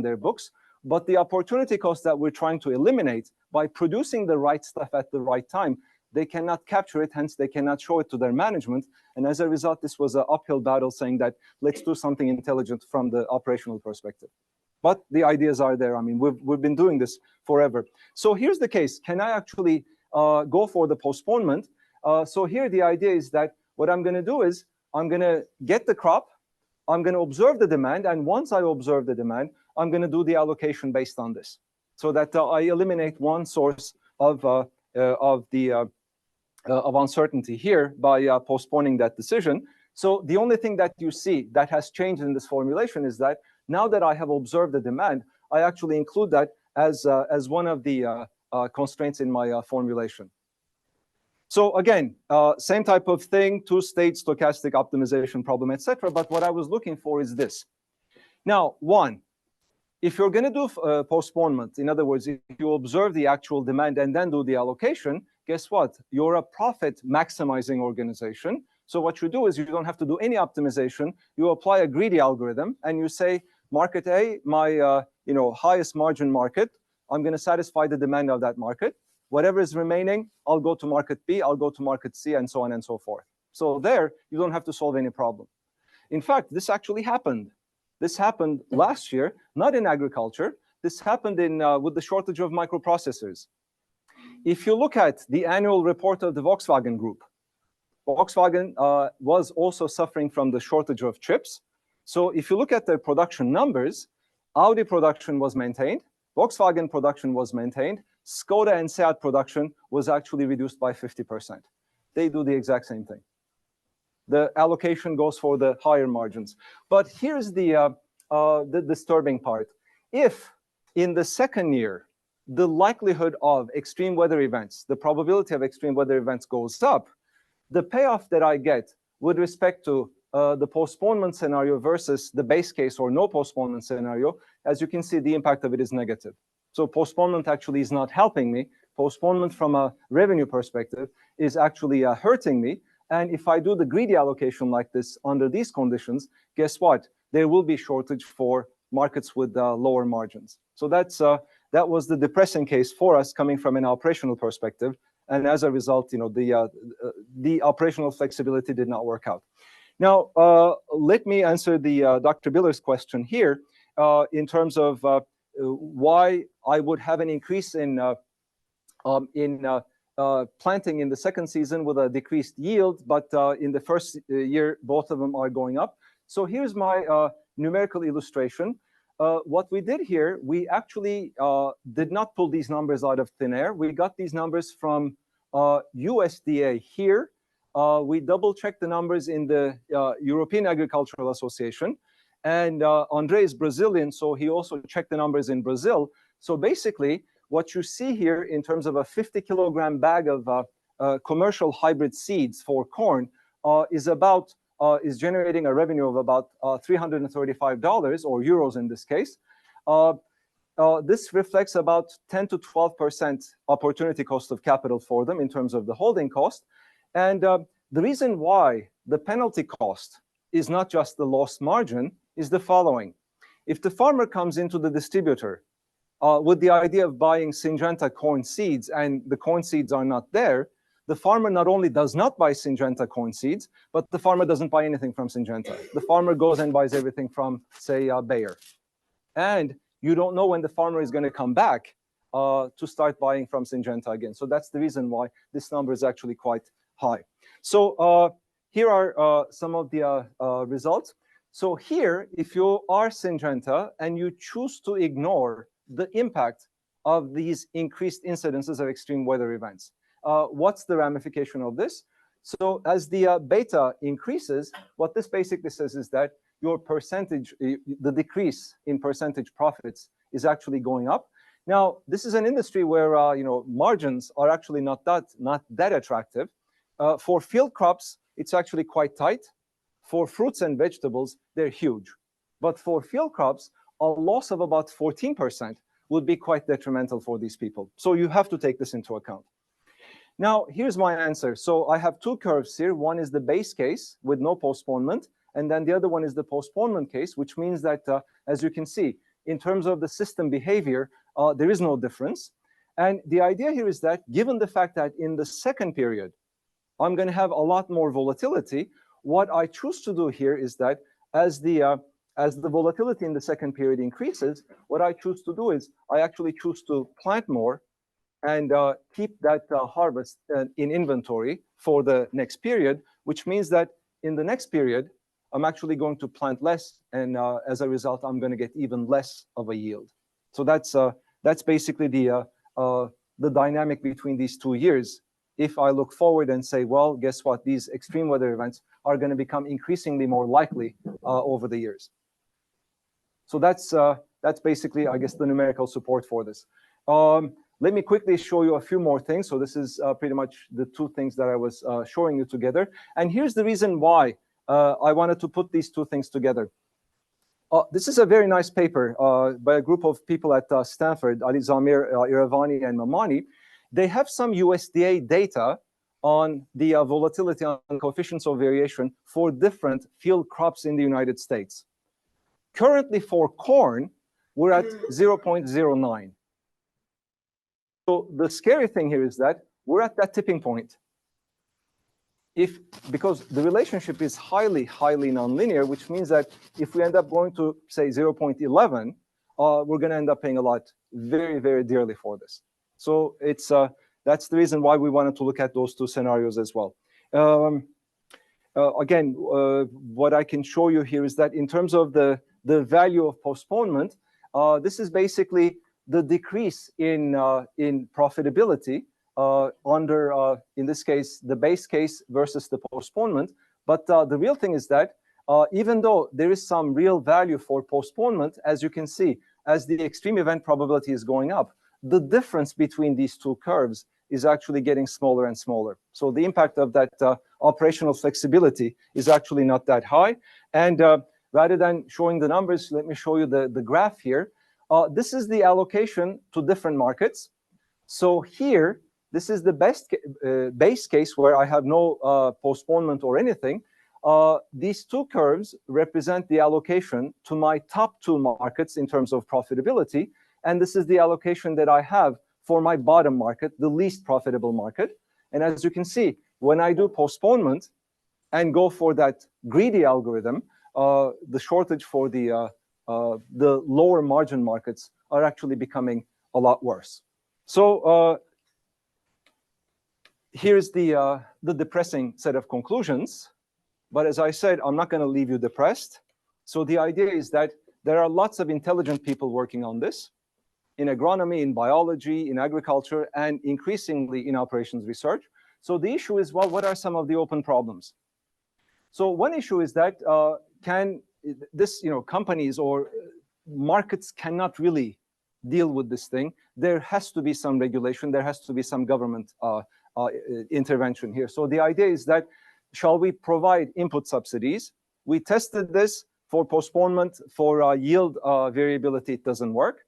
their books. But the opportunity cost that we're trying to eliminate by producing the right stuff at the right time, they cannot capture it, hence they cannot show it to their management. And as a result, this was an uphill battle saying that let's do something intelligent from the operational perspective. But the ideas are there. I mean, we've been doing this forever. So here's the case. Can I actually go for the postponement? So here the idea is that what I'm going to do is I'm going to get the crop, I'm going to observe the demand, and once I observe the demand, I'm going to do the allocation based on this, so that I eliminate one source of uncertainty here by postponing that decision. So the only thing that you see that has changed in this formulation is that now that I have observed the demand, I actually include that as one of the constraints in my formulation. So again, same type of thing, two-stage stochastic optimization problem, etc. But what I was looking for is this. Now, one, if you're going to do postponement, in other words, if you observe the actual demand and then do the allocation, guess what? You're a profit maximizing organization. So what you do is you don't have to do any optimization. You apply a greedy algorithm and you say, market A, my highest margin market, I'm going to satisfy the demand of that market. Whatever is remaining, I'll go to market B, I'll go to market C, and so on and so forth. So there, you don't have to solve any problem. In fact, this actually happened. This happened last year, not in agriculture. This happened with the shortage of microprocessors. if you look at the annual report of the Volkswagen Group, Volkswagen was also suffering from the shortage of chips. So if you look at their production numbers, Audi production was maintained, Volkswagen production was maintained, Skoda and Seat production was actually reduced by 50%. They do the exact same thing. The allocation goes for the higher margins. But here's the disturbing part. If in the second year, the likelihood of extreme weather events, the probability of extreme weather events goes up, the payoff that I get with respect to the postponement scenario versus the base case or no postponement scenario, as you can see, the impact of it is negative. So postponement actually is not helping me. Postponement from a revenue perspective is actually hurting me. And if I do the greedy allocation like this under these conditions, guess what? There will be shortage for markets with lower margins. So that was the depressing case for us coming from an operational perspective. And as a result, the operational flexibility did not work out. Now, let me answer the Dr. Biller's question here in terms of why I would have an increase in planting in the second season with a decreased yield, but in the first year, both of them are going up. So here's my numerical illustration. What we did here, we actually did not pull these numbers out of thin air. We got these numbers from USDA here. We double-checked the numbers in the European Agricultural Association. And Andre is Brazilian, so he also checked the numbers in Brazil. So basically, what you see here in terms of a 50-kilogram bag of commercial hybrid seeds for corn is generating a revenue of about $335 or euros in this case. This reflects about 10 to 12% opportunity cost of capital for them in terms of the holding cost. And the reason why the penalty cost is not just the lost margin is the following. If the farmer comes into the distributor with the idea of buying Syngenta corn seeds and the corn seeds are not there, the farmer not only does not buy Syngenta corn seeds, but the farmer doesn't buy anything from Syngenta. The farmer goes and buys everything from, say, Bayer. And you don't know when the farmer is going to come back to start buying from Syngenta again. So that's the reason why this number is actually quite high. So here are some of the results. So here, if you are Syngenta and you choose to ignore the impact of these increased incidences of extreme weather events, what's the ramification of this? So as the beta increases, what this basically says is that your percentage, the decrease in percentage profits is actually going up. Now, this is an industry where margins are actually not that attractive. For field crops, it's actually quite tight. For fruits and vegetables, they're huge. But for field crops, a loss of about 14% would be quite detrimental for these people. So you have to take this into account. Now, here's my answer. So I have two curves here. One is the base case with no postponement, and then the other one is the postponement case, which means that, as you can see, in terms of the system behavior, there is no difference. And the idea here is that, given the fact that in the second period, I'm going to have a lot more volatility, what I choose to do here is that as the volatility in the second period increases, what I choose to do is I actually choose to plant more and keep that harvest in inventory for the next period, which means that in the next period, I'm actually going to plant less, and as a result, I'm going to get even less of a yield. So that's basically the dynamic between these 2 years. If I look forward and say, well, guess what? These extreme weather events are going to become increasingly more likely over the years. So that's basically, I guess, the numerical support for this. Let me quickly show you a few more things. So this is pretty much the two things that I was showing you together. And here's the reason why I wanted to put these two things together. This is a very nice paper by a group of people at Stanford, Ali Zamir, Iravani, and Mamani. They have some USDA data on the volatility and coefficients of variation for different field crops in the United States. Currently for corn, we're at 0.09. So the scary thing here is that we're at that tipping point. Because the relationship is highly, highly nonlinear, which means that if we end up going to, say, 0.11, we're going to end up paying a lot, very, very dearly for this. So it's That's the reason why we wanted to look at those two scenarios as well. Again, what I can show you here is that in terms of the value of postponement, this is basically the decrease in profitability under, in this case, the base case versus the postponement. But the real thing is that even though there is some real value for postponement, as you can see, as the extreme event probability is going up, the difference between these two curves is actually getting smaller and smaller. So the impact of that operational flexibility is actually not that high. And rather than showing the numbers, let me show you the graph here. This is the allocation to different markets. So here, this is the base case where I have no postponement or anything. These two curves represent the allocation to my top two markets in terms of profitability. And this is the allocation that I have for my bottom market, the least profitable market. And as you can see, when I do postponement and go for that greedy algorithm, the shortage for the lower margin markets are actually becoming a lot worse. So here's the depressing set of conclusions. But as I said, I'm not going to leave you depressed. So the idea is that there are lots of intelligent people working on this in agronomy, in biology, in agriculture, and increasingly in operations research. So the issue is, well, what are some of the open problems? So one issue is that companies or markets cannot really deal with this thing. There has to be some regulation. There has to be some government intervention here. So the idea is that, shall we provide input subsidies? We tested this for postponement, for yield variability, it doesn't work.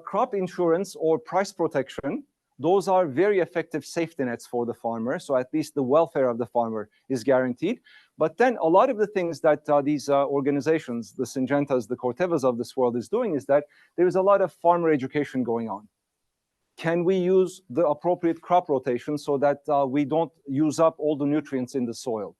Crop insurance or price protection, those are very effective safety nets for the farmer. So at least the welfare of the farmer is guaranteed. But then a lot of the things that these organizations, the Syngentas, the Cortevas of this world is doing is that there is a lot of farmer education going on. Can we use the appropriate crop rotation so that we don't use up all the nutrients in the soil?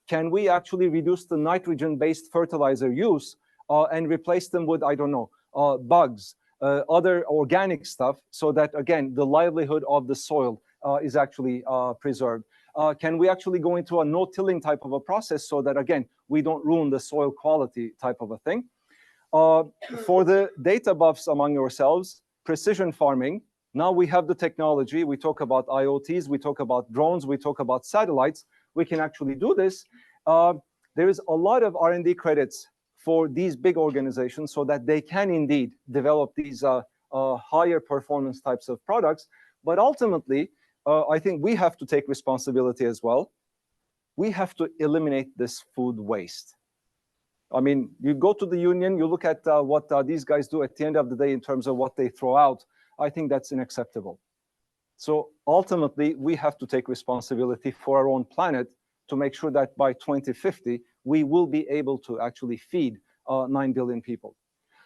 Can we actually reduce the nitrogen-based fertilizer use and replace them with, I don't know, bugs, other organic stuff, so that, again, the livelihood of the soil is actually preserved? Can we actually go into a no-tilling type of a process so that, again, we don't ruin the soil quality type of a thing? For the data buffs among yourselves, precision farming, now we have the technology. We talk about IoTs, we talk about drones, we talk about satellites. We can actually do this. There is a lot of R&D credits for these big organizations so that they can indeed develop these higher performance types of products. But ultimately, I think we have to take responsibility as well. We have to eliminate this food waste. I mean, you go to the union, you look at what these guys do at the end of the day in terms of what they throw out. I think that's unacceptable. So ultimately, we have to take responsibility for our own planet to make sure that by 2050, we will be able to actually feed 9 billion people.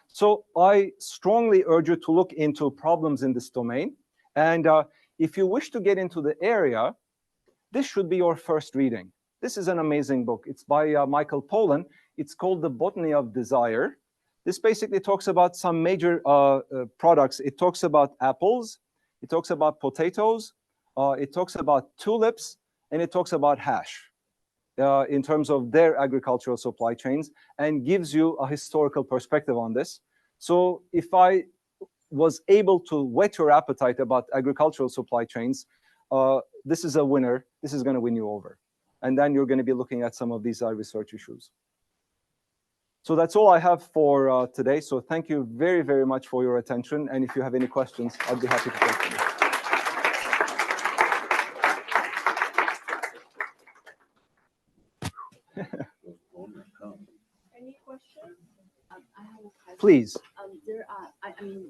So I strongly urge you to look into problems in this domain. And if you wish to get into the area, this should be your first reading. This is an amazing book. It's by Michael Pollan. It's called The Botany of Desire. This basically talks about some major products. It talks about apples, it talks about potatoes, it talks about tulips, and it talks about hash in terms of their agricultural supply chains, and gives you a historical perspective on this. So if I was able to whet your appetite about agricultural supply chains, this is a winner. This is going to win you over. And then you're going to be looking at some of these research issues. So that's all I have for today. So thank you very, very much for your attention. And if you have any questions, I'd be happy to take them. Any questions? I have a question. Please.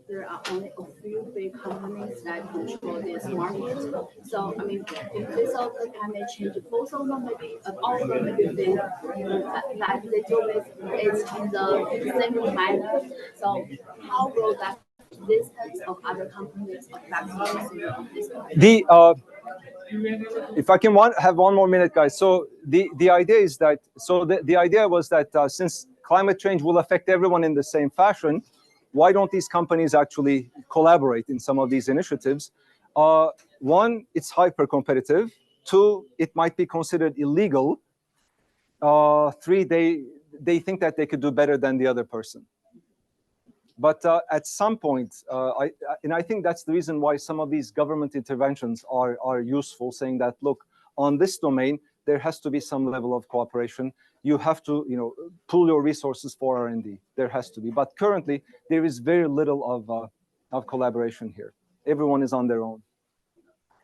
There are only a few big companies that control this market. So, I mean, in case of the climate change, both of them maybe, all of them maybe they, like they do it in the same manner. So, how will that distance of other companies affect this? If I can have one more minute, guys. So the idea is that, the idea was that since climate change will affect everyone in the same fashion, why don't these companies actually collaborate in some of these initiatives? one, it's hyper competitive. Two, it might be considered illegal. Three, they think that they could do better than the other person. But at some point, I think that's the reason why some of these government interventions are useful, saying that, look, on this domain, there has to be some level of cooperation. You have to, pool your resources for R&D. There has to be. But currently, there is very little of collaboration here. Everyone is on their own.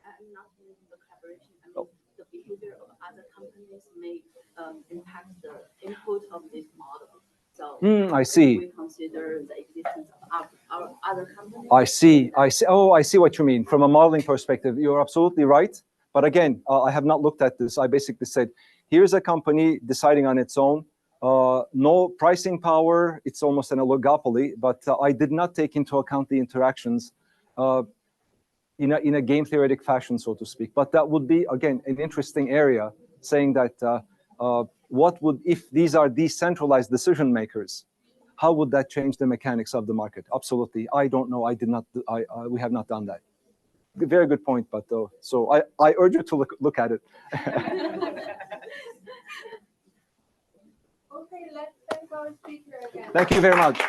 I'm not in the collaboration. I mean, the behavior of other companies may impact the input of this model. So I see. we consider the existence of our other companies. I see. Oh, I see what you mean. From a modeling perspective, you're absolutely right. But again, I have not looked at this. I basically said, here's a company deciding on its own. No pricing power. It's almost an oligopoly. But I did not take into account the interactions in a game theoretic fashion, so to speak. But that would be, again, an interesting area, saying that what would, if these are decentralized decision makers, how would that change the mechanics of the market? Absolutely. I don't know. I did not. We have not done that. Very good point, but so I urge you to look at it. Okay, let's thank our speaker again. Thank you very much.